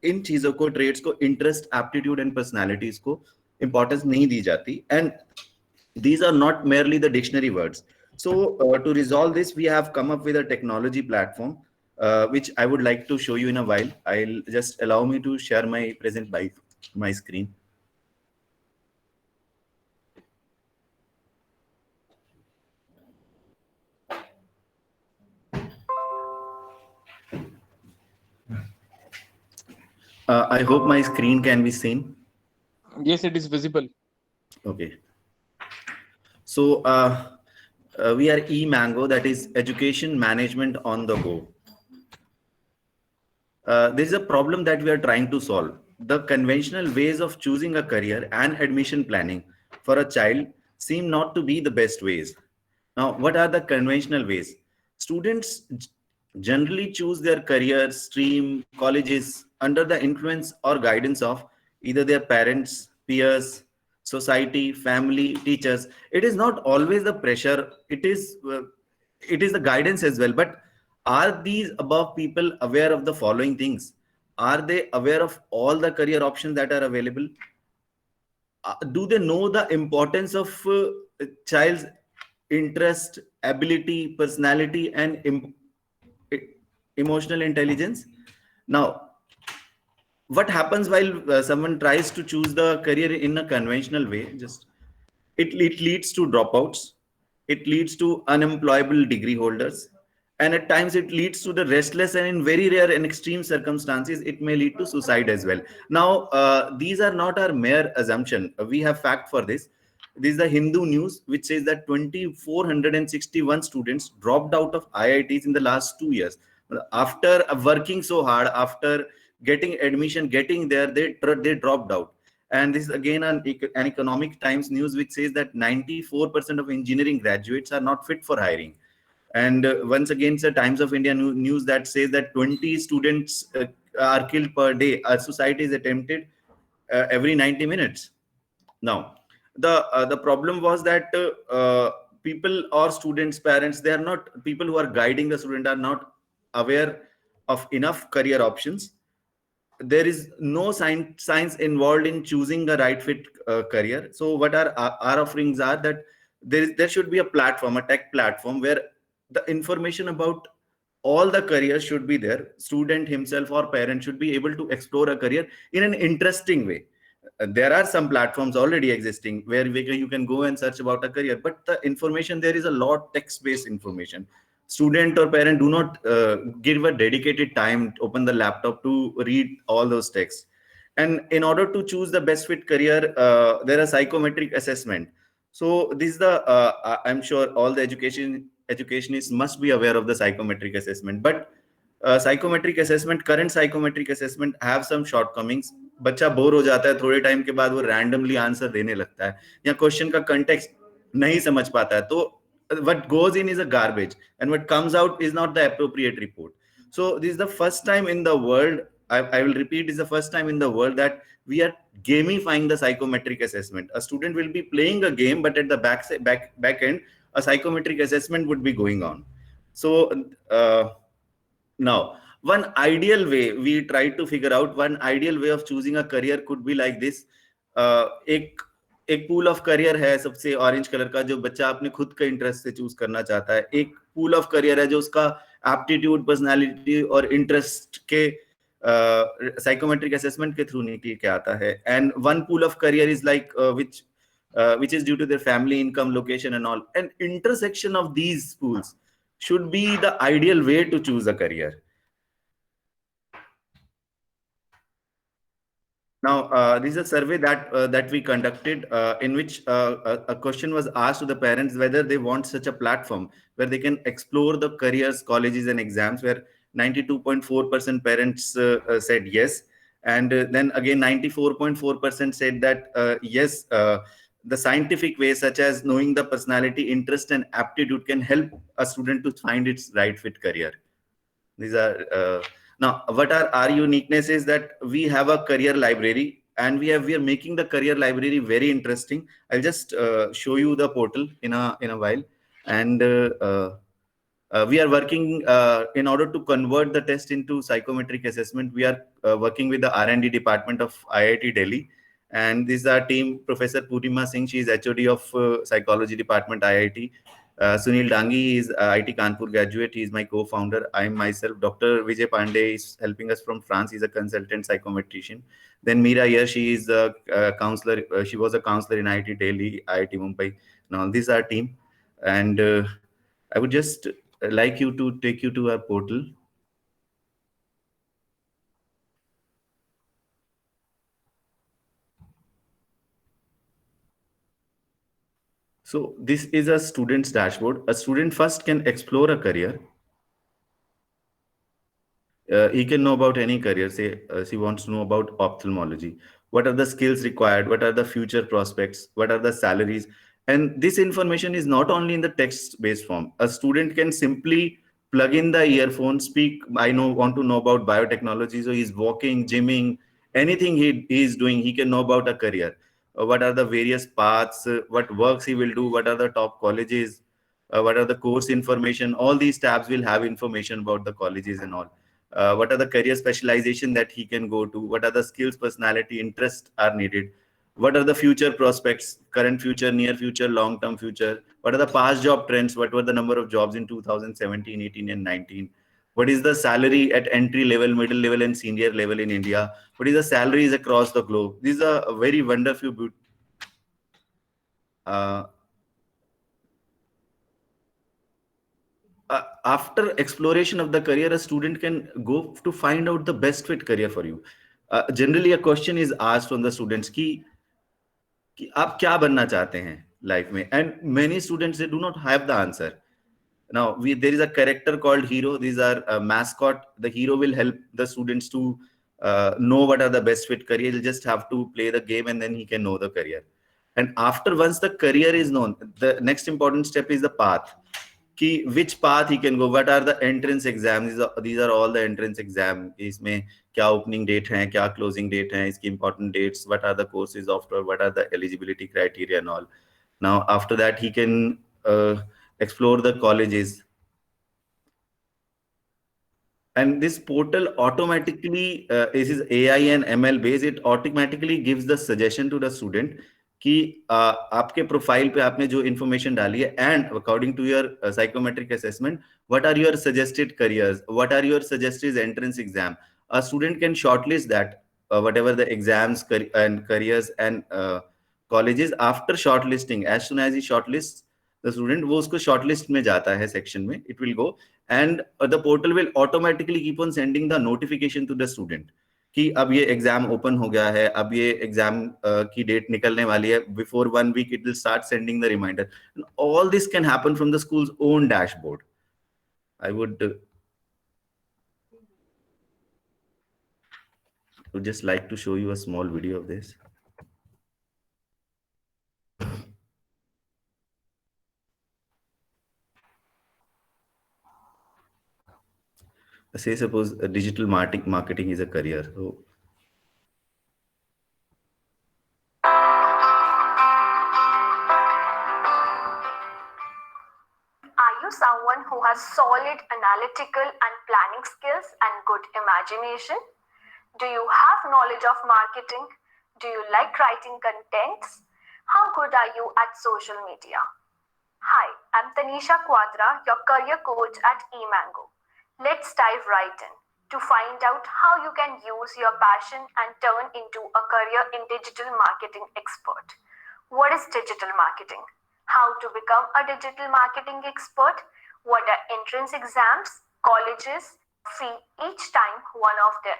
इन चीजों को, ट्रेड्स को, इंटरेस्ट, एप्टीट्यूड एंड पर्सनैलिटीज को इंपॉर्टेंस नहीं दी जाती, and these are not merely the dictionary words. So to resolve this, we have come up with a technology platform, which I would like to show you in a while. I'll just allow me to share my present by my screen. I hope my screen can be seen. Yes, it is visible. Okay. So we are eMango, that is education management on the go. This is a problem that we are trying to solve. The conventional ways of choosing a career and admission planning for a child seem not to be the best ways. Now, what are the conventional ways? Students generally choose their career, stream, colleges under the influence or guidance of either their parents, peers, society, family, teachers. It is not always the pressure. It is the guidance as well. But are these above people aware of the following things? Are they aware of all the career options that are available? Do they know the importance of child's interest, ability, personality, and emotional intelligence? Now, what happens while someone tries to choose the career in a conventional way? Just it leads to dropouts, it leads to unemployable degree holders, and at times it leads to the restless, and in very rare and extreme circumstances it may lead to suicide as well. Now these are not our mere assumption, we have fact for this. This is the Hindu news, which says that 2461 students dropped out of IITs in the last 2 years after working so hard, after getting admission, getting there, they dropped out. And this is again an economic times news, which says that 94% of engineering graduates are not fit for hiring. And once again, it's a Times of India news that says that 20 students are killed per day. A suicide is attempted every 90 minutes. Now, the problem was that people or students, parents, they are not, people who are guiding the student are not aware of enough career options. There is no science involved in choosing the right fit career. So what our offerings are that there should be a platform, a tech platform, where the information about all the careers should be there. Student himself or parent should be able to explore a career in an interesting way. There are some platforms already existing where you can go and search about a career, but the information there is a lot text-based information. Student or parent do not give a dedicated time to open the laptop to read all those texts. And in order to choose the best fit career, there are psychometric assessment. So this is the I'm sure all the educationists must be aware of the psychometric assessment. But psychometric assessment, current psychometric assessment have some shortcomings. बच्चा bore हो जाता है, थोड़े time के बाद वो randomly answer देने लगता है या क्वेश्चन का कंटेक्स्ट नहीं समझ पाता है. तो what goes in is a garbage, and what comes out is not the appropriate report. So this is the first time in the world, I will repeat, is the first time in the world that we are gamifying the psychometric assessment. A student will be playing a game, but at the back end, a psychometric assessment would be going on. So now, one ideal way we try to figure out, one ideal way of choosing a career could be like this. एक pool of career है सबसे orange colour का, जो बच्चा अपने खुद के interest से चूज करना चाहता है. एक पूल ऑफ करियर है जो उसका एप्टीट्यूड, पर्सनालिटी और इंटरेस्ट के साइकोमेट्रिक असेसमेंट के थ्रू निकल के आता है. And one pool of career is like which is due to their family income, location and all. An intersection of these pools should be the ideal way to choose a career. Now, this is a survey that we conducted, in which a question was asked to the parents whether they want such a platform where they can explore the careers, colleges, and exams. Where 92.4% parents said yes, and then again 94.4% said that yes, the scientific way, such as knowing the personality, interest, and aptitude, can help a student to find its right fit career. These are now what are our uniqueness is that we have a career library, and we are making the career library very interesting. I'll just show you the portal in a while. And we are working in order to convert the test into psychometric assessment. We are working with the R&D department of IIT Delhi, and this is our team. Professor Purnima Singh, she is HOD of psychology department, IIT. Sunil Dangi is IIT Kanpur graduate. He is my co-founder. I am myself. Dr. Vijay Pandey is helping us from France. He's a consultant psychometrician. Then Meera here, she is a counselor. She was a counselor in IIT Delhi, IIT Mumbai. Now, this is our team. And I would just like you to take you to our portal. So this is a student's dashboard. A student first can explore a career. He can know about any career. Say she wants to know about ophthalmology. What are the skills required? What are the future prospects? What are the salaries? And this information is not only in the text-based form. A student can simply plug in the earphone, speak. I want to know about biotechnology. So he's walking, gymming, anything he is doing. He can know about a career. What are the various paths? What works he will do? What are the top colleges? What are the course information? All these tabs will have information about the colleges and all. What are the career specialization that he can go to? What are the skills, personality, interest are needed? What are the future prospects, current future, near future, long term future? What are the past job trends? What were the number of jobs in 2017, 18, and 19? What is the salary at entry level, middle level, and senior level in India? What is the salaries across the globe? These are a very wonderful after exploration of the career, a student can go to find out the best fit career for you. Generally, a question is asked from the students कि आप क्या बनना चाहते हैं life में, and many students they do not have the answer. Now there is a character called hero. These are a mascot. The hero will help the students to know what are the best fit career. He'll just have to play the game, and then he can know the career. And after once the career is known, the next important step is the path. Which path he can go, what are the entrance exams, these are all the entrance exam. इसमें क्या opening date है, क्या closing date है, इसकी important dates, what are the courses offered, what are the eligibility criteria and all. Now after that he can explore the colleges. And this portal automatically is AI and ML based. It automatically gives the suggestion to the student कि आपके profile पे आपने जो information डाली है, and according to your psychometric assessment, what are your suggested careers, what are your suggested entrance exam. A student can shortlist that whatever the exams and careers and colleges. After shortlisting, as soon as he shortlists the student, वो उसको shortlist में जाता है section में, it will go, and the portal will automatically keep on sending the notification to the student कि अब ये exam open हो गया है, अब ये एग्जाम की डेट निकलने वाली है. Before 1 week it will start sending the reminder. And all this can happen from the school's own dashboard. I would just like to show you a small video of this. Say suppose digital marketing is a career. So are you someone who has solid analytical and planning skills and good imagination? Do you have knowledge of marketing? Do you like writing contents? How good are you at social media? Hi, I'm Tanisha Quadra, your career coach at eMango. Let's dive right in to find out how you can use your passion and turn into a career in digital marketing expert. What is digital marketing? How to become a digital marketing expert? What are entrance exams, colleges, fee each time one of their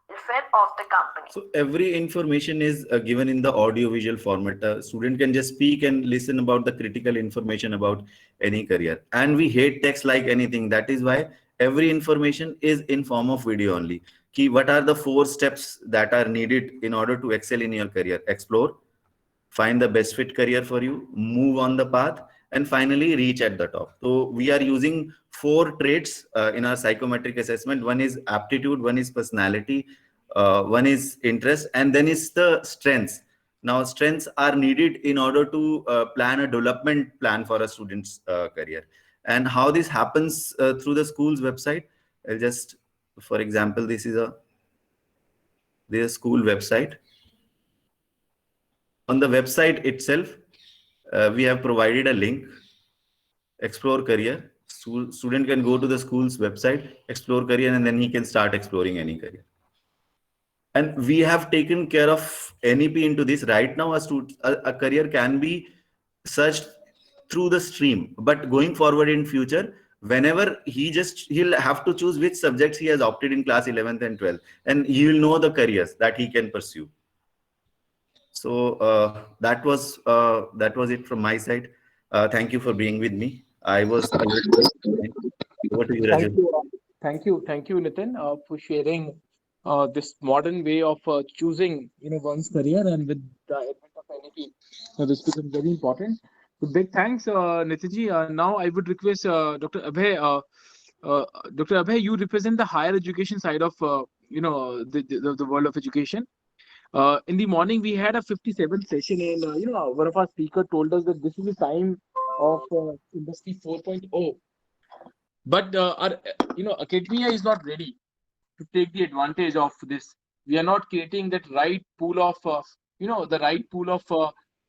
welfare of the company. So every information is given in the audio visual format. A student can just speak and listen about the critical information about any career. And we hate text like anything. That is why every information is in form of video only. Key, what are the 4 steps that are needed in order to excel in your career? Explore, find the best fit career for you, move on the path, and finally reach at the top. So we are using 4 traits in our psychometric assessment. One is aptitude, one is personality, one is interest, and then is the strengths. Now strengths are needed in order to plan a development plan for a student's career. And how this happens through the school's website. I'll just, for example, this is a school website. On the website itself, we have provided a link, explore career. Student can go to the school's website, explore career, and then he can start exploring any career. And we have taken care of NEP into this. Right now, a career can be searched through the stream, but going forward in future, whenever he'll have to choose which subjects he has opted in class 11th and 12th, and he will know the careers that he can pursue. So that was it from my side. Thank you for being with me. I was over to you, Rajat. Thank you, Nitin, for sharing this modern way of choosing, one's career, and with the advent of NEP, this becomes very important. So big thanks, Nitinji. Now I would request Dr. Abhay. Dr. Abhay, you represent the higher education side of the world of education. In the morning, we had a 57th session, and one of our speakers told us that this is the time of Industry 4.0. But our academia is not ready to take the advantage of this. We are not creating that right pool of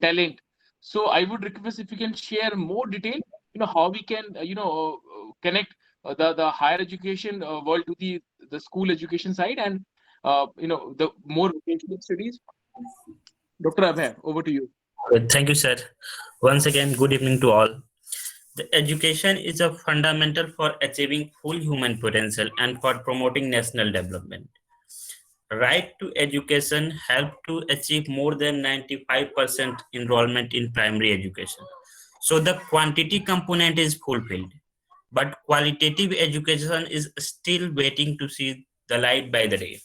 talent. So I would request if you can share more detail, how we can connect the higher education world to the school education side, and the more vocational studies. Dr. Abhay, over to you. Thank you, sir. Once again, good evening to all. The education is a fundamental for achieving full human potential and for promoting national development. Right to education help to achieve more than 95% enrollment in primary education. So the quantity component is fulfilled, but qualitative education is still waiting to see the light by the day.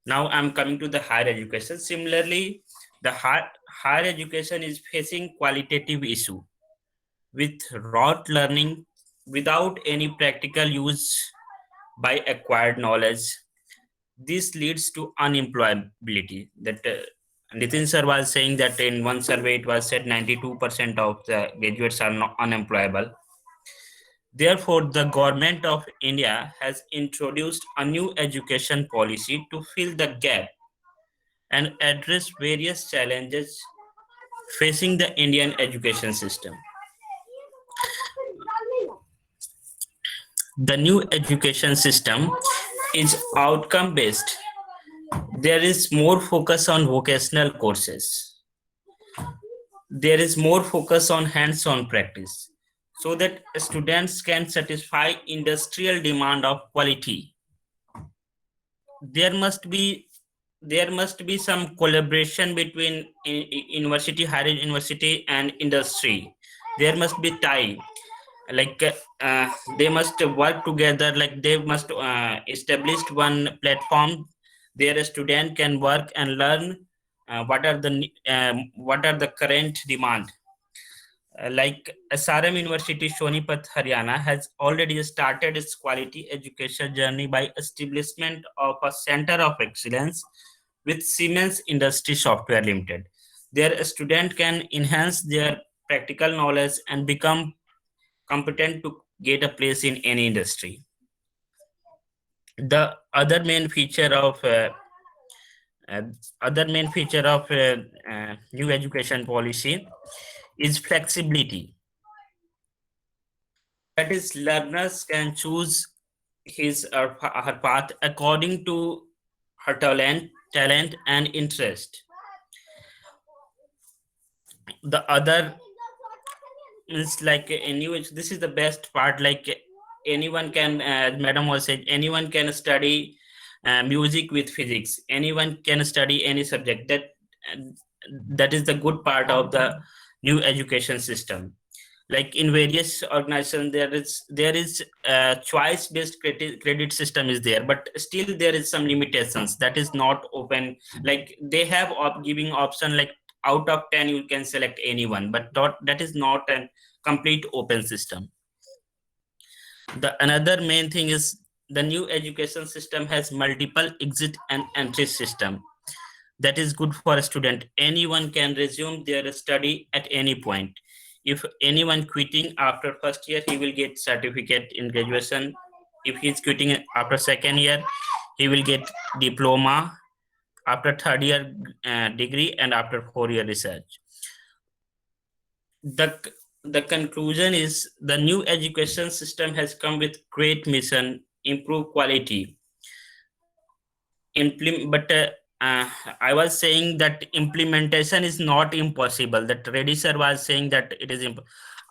Now I'm coming to the higher education. Similarly, the higher education is facing qualitative issue with rote learning without any practical use by acquired knowledge. This leads to unemployability. That Nitin sir was saying that in one survey it was said 92% of the graduates are not unemployable. Therefore, the government of India has introduced a new education policy to fill the gap and address various challenges facing the Indian education system. The new education system is outcome based. There is more focus on vocational courses. There is more focus on hands-on practice so that students can satisfy industrial demand of quality. There must be some collaboration between university, higher university, and industry. There must be tie, like they must work together, like they must establish one platform there a student can work and learn what are the current demand. Like SRM University Shonipat Haryana has already started its quality education journey by establishment of a center of excellence with Siemens Industry Software Limited. There a student can enhance their practical knowledge and become competent to get a place in any industry. The other main feature of new education policy is flexibility. That is, learners can choose his or her path according to her talent and interest. The other is like a new. This is the best part. Like anyone can, as Madam was said, anyone can study music with physics. Anyone can study any subject. That is the good part of the new education system. Like in various organizations, there is choice based credit system is there, but still there is some limitations. That is not open. Like they have giving option like out of 10 you can select anyone, but that is not a complete open system. The another main thing is the new education system has multiple exit and entry system. That is good for a student. Anyone can resume their study at any point. If anyone quitting after first year, he will get certificate in graduation. If he's quitting after second year, he will get diploma, after third year degree, and after 4 year research. The the conclusion is the new education system has come with great mission, improve quality, but I was saying that implementation is not impossible. That Reddy sir was saying that it is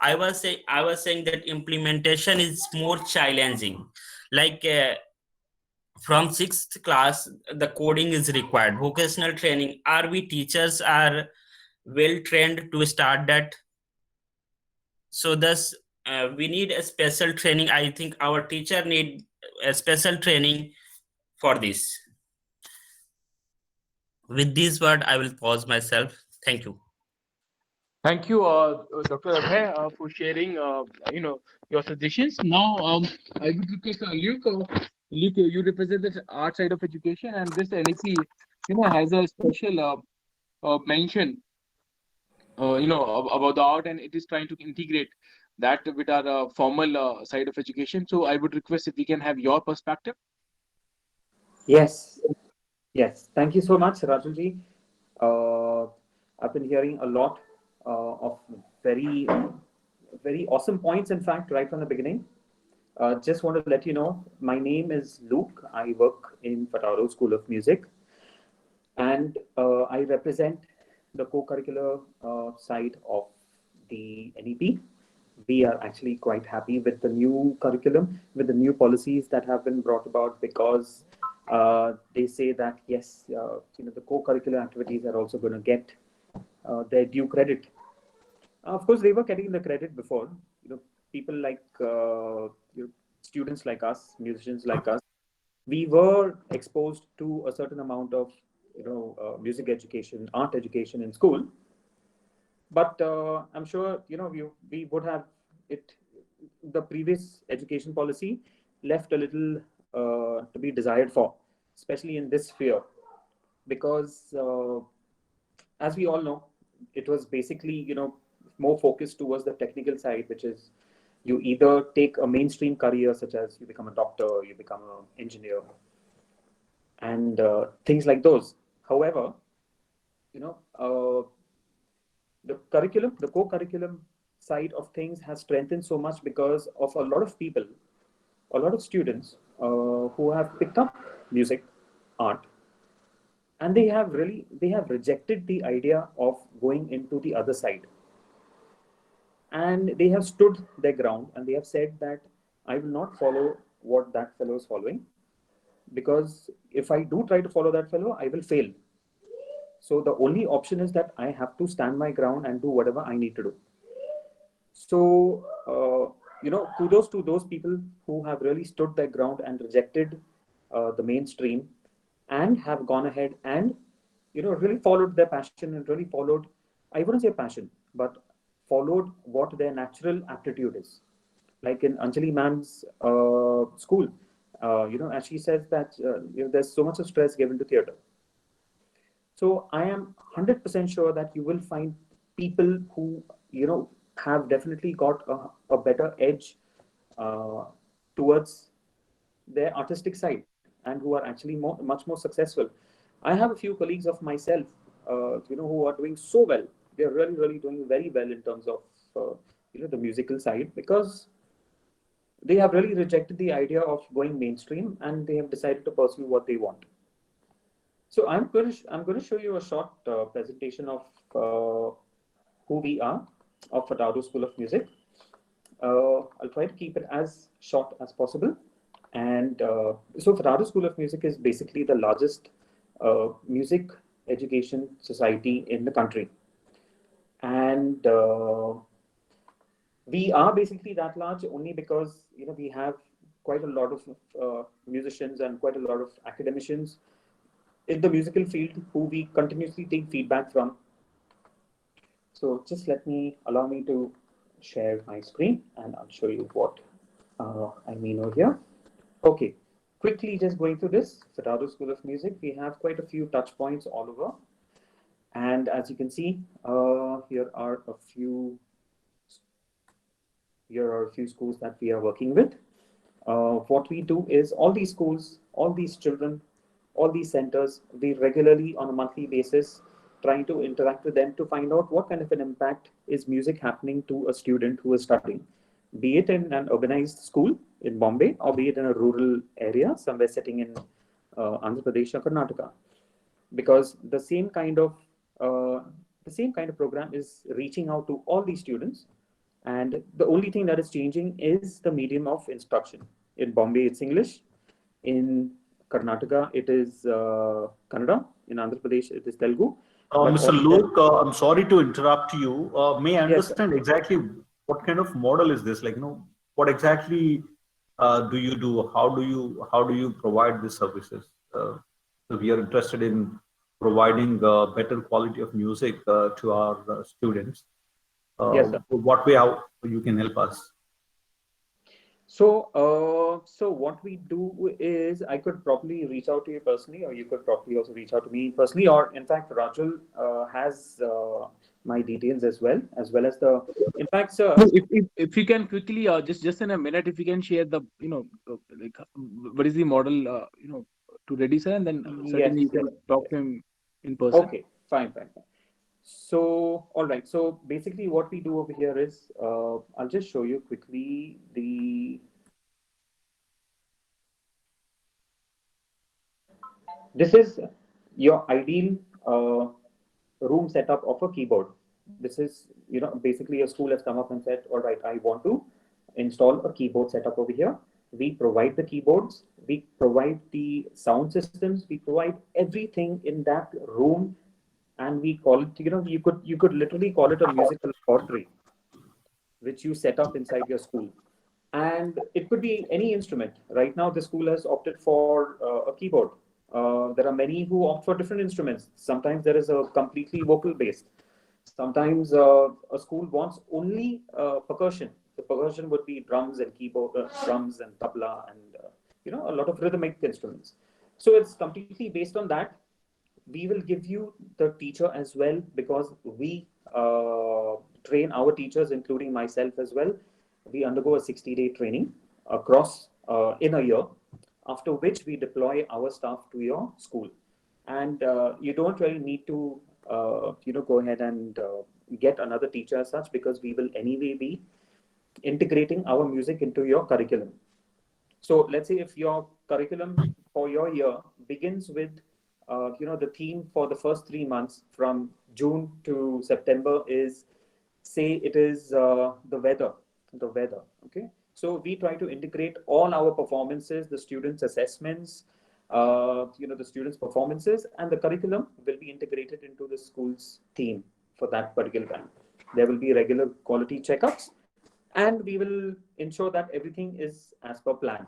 I was saying that implementation is more challenging. Like from sixth class, the coding is required. Vocational training. Are we teachers are well trained to start that? So thus, we need a special training. I think our teacher need a special training for this. With this word, I will pause myself. Thank you. Thank you, Dr. Abhay, for sharing, your suggestions. Now, I would request Luke. Luke, you represent the art side of education, and this NEP, has a special mention, about the art, and it is trying to integrate that with our formal side of education. So, I would request if we can have your perspective. Yes, yes. Thank you so much, Rajulji. I've been hearing a lot of very, very awesome points, in fact, right from the beginning. Just want to let you know, my name is Luke. I work in Fataro School of Music, and I represent the co-curricular side of the NEP. We are actually quite happy with the new curriculum, with the new policies that have been brought about, because they say that yes, the co-curricular activities are also going to get their due credit. Of course, they were getting the credit before. People like students like us, musicians like us, we were exposed to a certain amount of music education, art education in school. But I'm sure we would have it. The previous education policy left a little to be desired for, especially in this sphere, because as we all know, it was basically more focused towards the technical side, which is you either take a mainstream career, such as you become a doctor, you become an engineer, and things like those. However, the curriculum, the co-curriculum side of things has strengthened so much because of a lot of people, a lot of students who have picked up music, art, and they have rejected the idea of going into the other side, and they have stood their ground, and they have said that I will not follow what that fellow is following, because if I do try to follow that fellow, I will fail. So the only option is that I have to stand my ground and do whatever I need to do. So, kudos to those people who have really stood their ground and rejected the mainstream, and have gone ahead and, really followed their passion, and really followed, I wouldn't say passion, but followed what their natural aptitude is. Like in Anjali ma'am's school, as she says that, there's so much of stress given to theater. So I am 100% sure that you will find people who, have definitely got a better edge towards their artistic side, and who are actually much more successful. I have a few colleagues of myself, who are doing so well. They're really, really doing very well in terms of, the musical side, because they have really rejected the idea of going mainstream, and they have decided to pursue what they want. So I'm going to show you a short presentation of who we are, of Fatado School of Music. I'll try to keep it as short as possible. And so Ferraro School of Music is basically the largest music education society in the country. And we are basically that large only because we have quite a lot of musicians and quite a lot of academicians in the musical field who we continuously take feedback from. So just allow me to share my screen and I'll show you what I mean over here. Okay, quickly just going through this Ferraro School of Music, we have quite a few touch points all over. And as you can see, here are a few schools that we are working with. What we do is all these schools, all these children, all these centers, we regularly on a monthly basis trying to interact with them to find out what kind of an impact is music happening to a student who is studying, be it in an urbanized school in Bombay or be it in a rural area somewhere sitting in Andhra Pradesh or Karnataka, because the same kind of program is reaching out to all these students, and the only thing that is changing is the medium of instruction. In Bombay, it's English. In Karnataka, it is Kannada. In Andhra Pradesh, it is Telugu. Mr. Luke, I'm sorry to interrupt you. May I Yes, understand exactly what kind of model is this? Like, what exactly do you do? How do you provide these services? So we are interested in providing better quality of music to our students. Yes, sir. What way how you can help us? So what we do is I could probably reach out to you personally, or you could probably also reach out to me personally, or in fact, Rajul has my details as well as the. In fact, sir, If you can quickly, just in a minute, if you can share the, like, what is the model, to ready, sir, and then certainly you yes. can talk to him in person. Okay, fine. So, all right. So basically what we do over here is, I'll just show you quickly this is your ideal room setup of a keyboard. This is, basically a school has come up and said, all right, I want to install a keyboard setup over here. We provide the keyboards, we provide the sound systems, we provide everything in that room, and we call it, you could literally call it a musical laboratory, which you set up inside your school. And it could be any instrument. Right now, the school has opted for a keyboard. There are many who opt for different instruments. Sometimes there is a completely vocal based. Sometimes a school wants only percussion. The percussion would be drums and keyboard, drums and tabla, and a lot of rhythmic instruments. So it's completely based on that. We will give you the teacher as well, because we train our teachers, including myself as well. We undergo a 60-day training across in a year, after which we deploy our staff to your school. And you don't really need to go ahead and get another teacher as such, because we will anyway be integrating our music into your curriculum. So let's say if your curriculum for your year begins with the theme for the first 3 months from June to September is, say it is the weather. Okay. So we try to integrate all our performances, the students' assessments, the students' performances, and the curriculum will be integrated into the school's theme for that particular time. There will be regular quality checkups, and we will ensure that everything is as per plan.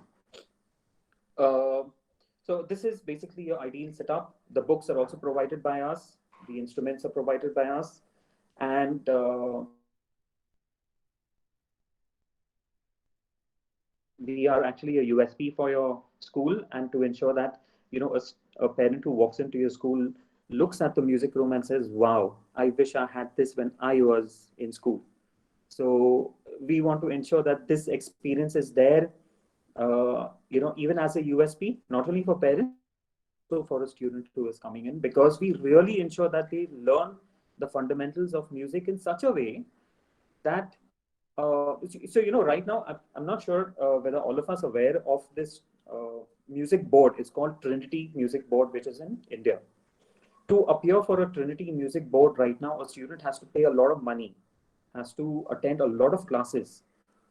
So this is basically your ideal setup. The books are also provided by us. The instruments are provided by us, and we are actually a USP for your school. And to ensure that a parent who walks into your school looks at the music room and says, "Wow, I wish I had this when I was in school." So we want to ensure that this experience is there, even as a USP, not only for parents, also for a student who is coming in, because we really ensure that they learn the fundamentals of music in such a way that, right now, I'm not sure whether all of us are aware of this music board. It's called Trinity Music Board, which is in India. To appear for a Trinity Music Board right now, a student has to pay a lot of money, has to attend a lot of classes,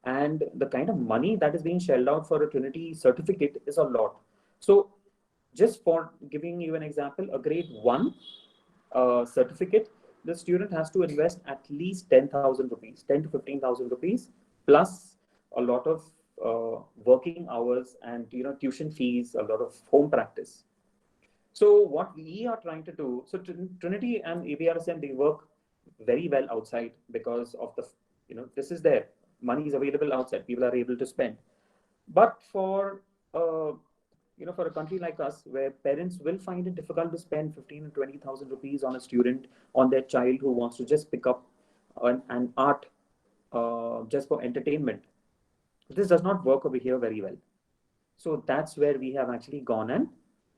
and the kind of money that is being shelled out for a Trinity certificate is a lot. So just for giving you an example, a grade 1 certificate, the student has to invest at least 10,000 rupees, 10 to 15,000 rupees, plus a lot of working hours and tuition fees, a lot of home practice. So what we are trying to do, so Trinity and ABRSM, they work very well outside because of the, this is there. Money is available outside. People are able to spend. But for, for a country like us, where parents will find it difficult to spend 15 and 20,000 rupees on a student, on their child who wants to just pick up an art just for entertainment, this does not work over here very well. So that's where we have actually gone and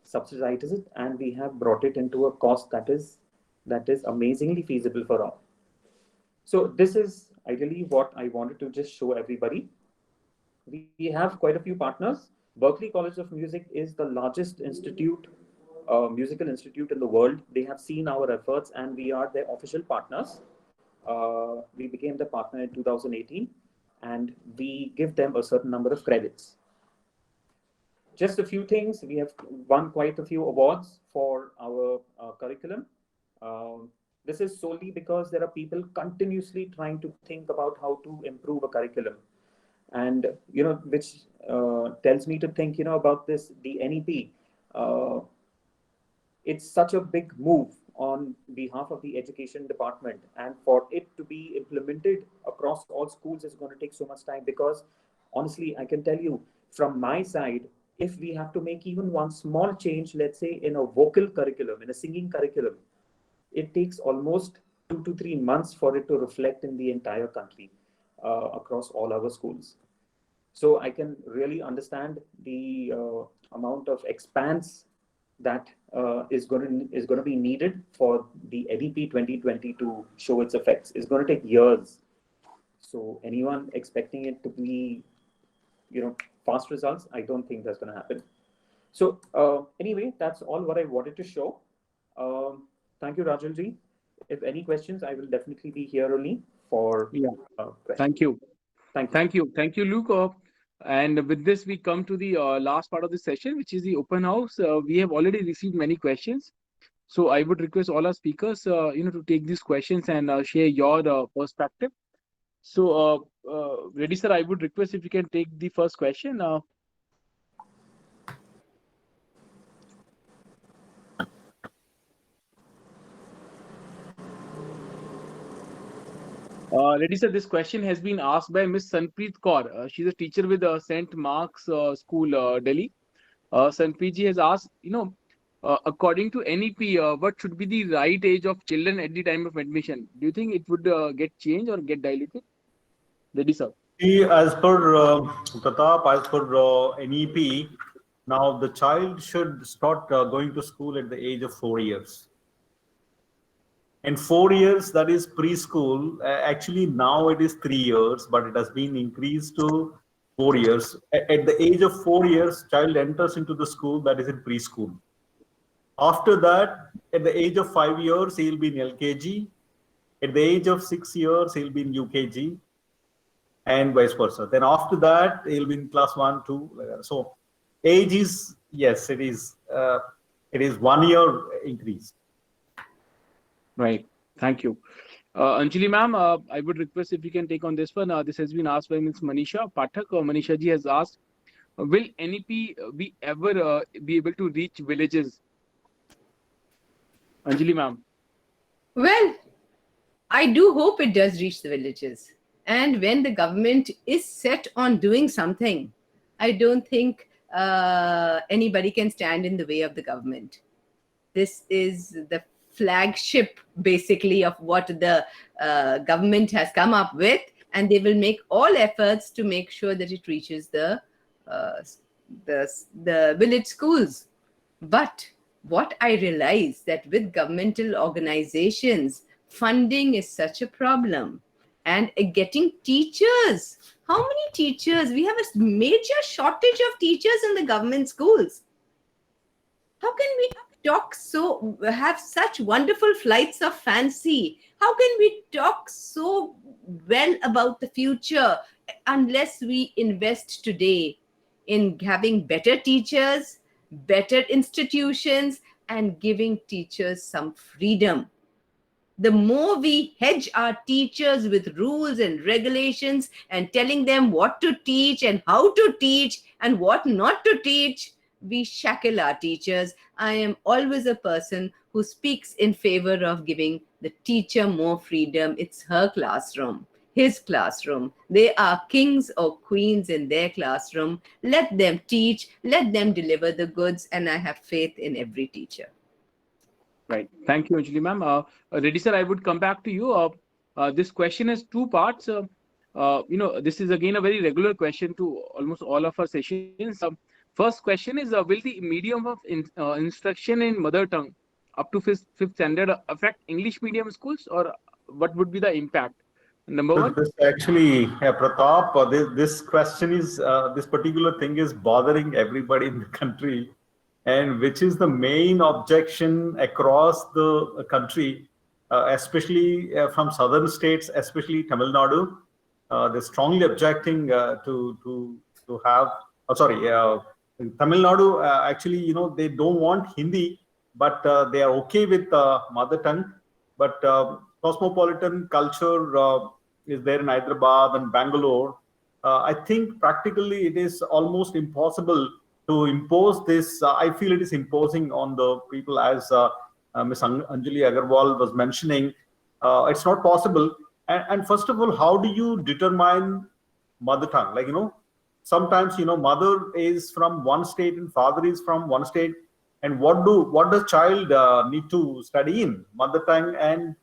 subsidized it, and we have brought it into a cost that is amazingly feasible for all. So this is ideally what I wanted to just show everybody. We have quite a few partners. Berklee College of Music is the largest institute, musical institute in the world. They have seen our efforts and we are their official partners. We became the partner in 2018 and we give them a certain number of credits. Just a few things. We have won quite a few awards for our curriculum. This is solely because there are people continuously trying to think about how to improve a curriculum. And, which tells me to think, about this, the NEP. It's such a big move on behalf of the education department. And for it to be implemented across all schools is going to take so much time, because honestly, I can tell you from my side, if we have to make even one small change, let's say in a vocal curriculum, in a singing curriculum, it takes almost 2 to 3 months for it to reflect in the entire country across all our schools. So I can really understand the amount of expanse that is going to be needed for the NEP 2020 to show its effects. It's going to take years. So anyone expecting it to be, fast results, I don't think that's going to happen. So anyway, that's all what I wanted to show. Thank you, Rajulji. If any questions, I will definitely be here only for questions. Thank you. Thank you. Thank you, Luke. And with this, we come to the last part of the session, which is the open house. We have already received many questions. So I would request all our speakers, to take these questions and share your perspective. So, Reddy sir, I would request if you can take the first question. Reddy sir, this question has been asked by Miss Sanpreet Kaur. She's a teacher with St. Mark's School, Delhi. Sanpreet ji has asked, according to NEP, what should be the right age of children at the time of admission? Do you think it would get changed or get diluted? Reddy sir. As per Pratap, as per NEP, now the child should start going to school at the age of 4 years. In 4 years, that is preschool. Actually, now it is 3 years, but it has been increased to 4 years. At the age of 4 years, child enters into the school that is in preschool. After that, at the age of 5 years, he will be in LKG. At the age of 6 years, he will be in UKG, and vice versa. Then after that, he will be in class 1, 2. So age is, yes, it is 1 year increase. Right. Thank you. Anjali ma'am, I would request if you can take on this one. This has been asked by Ms. Manisha Pathak. Manisha ji has asked, will NEP be ever be able to reach villages? Anjali ma'am. Well, I do hope it does reach the villages. And when the government is set on doing something, I don't think anybody can stand in the way of the government. This is the flagship, basically, of what the government has come up with, and they will make all efforts to make sure that it reaches the village schools. But what I realize that with governmental organizations, funding is such a problem, and getting teachers. How many teachers? We have a major shortage of teachers in the government schools. How can we have such wonderful flights of fancy? How can we talk so well about the future unless we invest today in having better teachers, better institutions, and giving teachers some freedom? The more we hedge our teachers with rules and regulations and telling them what to teach and how to teach and what not to teach, we shackle our teachers. I am always a person who speaks in favor of giving the teacher more freedom. It's her classroom, his classroom. They are kings or queens in their classroom. Let them teach, let them deliver the goods, and I have faith in every teacher. Right. Thank you, Anjali ma'am. Reddy sir, I would come back to you. This question has two parts. This is again a very regular question to almost all of our sessions. First question is, will the medium of instruction in mother tongue up to fifth standard affect English medium schools, or what would be the impact? Number one. This actually, Pratap, this question is, this particular thing is bothering everybody in the country, and which is the main objection across the country, especially from southern states, especially Tamil Nadu. They're strongly objecting to have. Tamil Nadu actually, they don't want Hindi, but they are okay with mother tongue. But cosmopolitan culture is there in Hyderabad and Bangalore. I think practically it is almost impossible to impose this. I feel it is imposing on the people, as Ms. Anjali Agarwal was mentioning. It's not possible. And first of all, how do you determine mother tongue? Like, sometimes, mother is from one state and father is from one state. And what does child need to study in mother tongue, and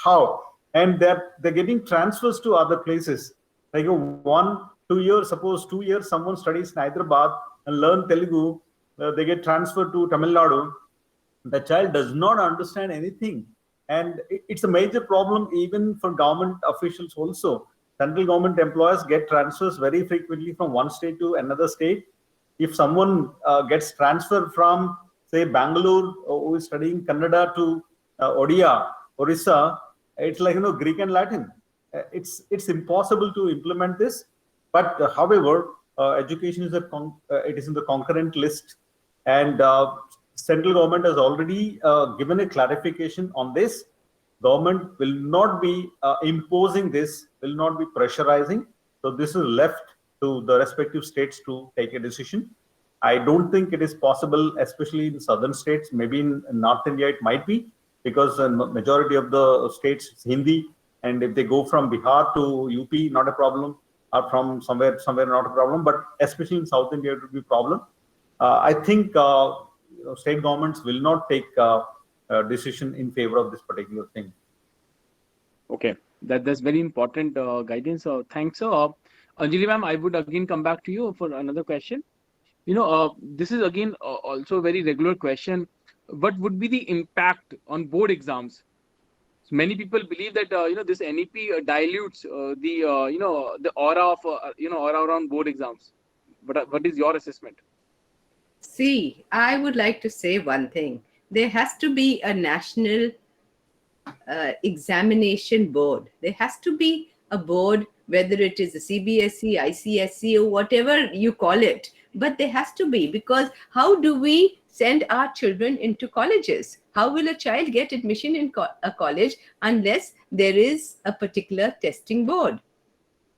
how? And they're getting transfers to other places. Like 1-2 years, suppose 2 years, someone studies in Hyderabad and learn Telugu, they get transferred to Tamil Nadu. The child does not understand anything. And it's a major problem even for government officials also. Central government employees get transfers very frequently from one state to another state. If someone gets transferred from, say, Bangalore, who is studying Kannada, to Orissa, it's like, Greek and Latin. It's impossible to implement this. But however, education is it is in the concurrent list, and central government has already given a clarification on this. Government will not be imposing this, will not be pressurizing. So this is left to the respective states to take a decision. I don't think it is possible, especially in southern states. Maybe in North India it might be, because the majority of the states is Hindi, and if they go from Bihar to UP, not a problem, or from somewhere not a problem. But especially in South India, it would be a problem. I think state governments will not take a decision in favor of this particular thing. Okay, that's very important guidance. Thanks, Anjali ma'am. I would again come back to you for another question. This is again also a very regular question. What would be the impact on board exams? So many people believe that this NEP dilutes the aura of aura around board exams. But what is your assessment? See, I would like to say one thing. There has to be a national examination board. There has to be a board, whether it is a CBSE, ICSE, or whatever you call it. But there has to be, because how do we send our children into colleges? How will a child get admission in a college unless there is a particular testing board?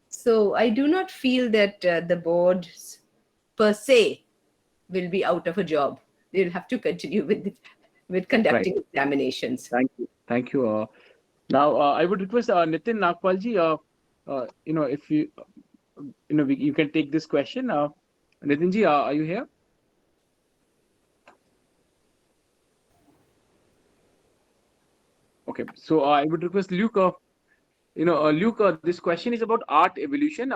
So I do not feel that the boards per se will be out of a job. They'll have to continue with conducting examinations. Thank you. Now I would request Nitin Nagpalji, if you can take this question. Nitinji, are you here? Okay, so I would request Luke. Luke, this question is about art evolution.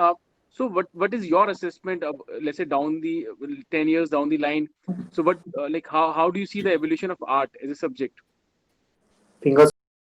So what is your assessment of, let's say, down the 10 years down the line? So how do you see the evolution of art as a subject? Fingers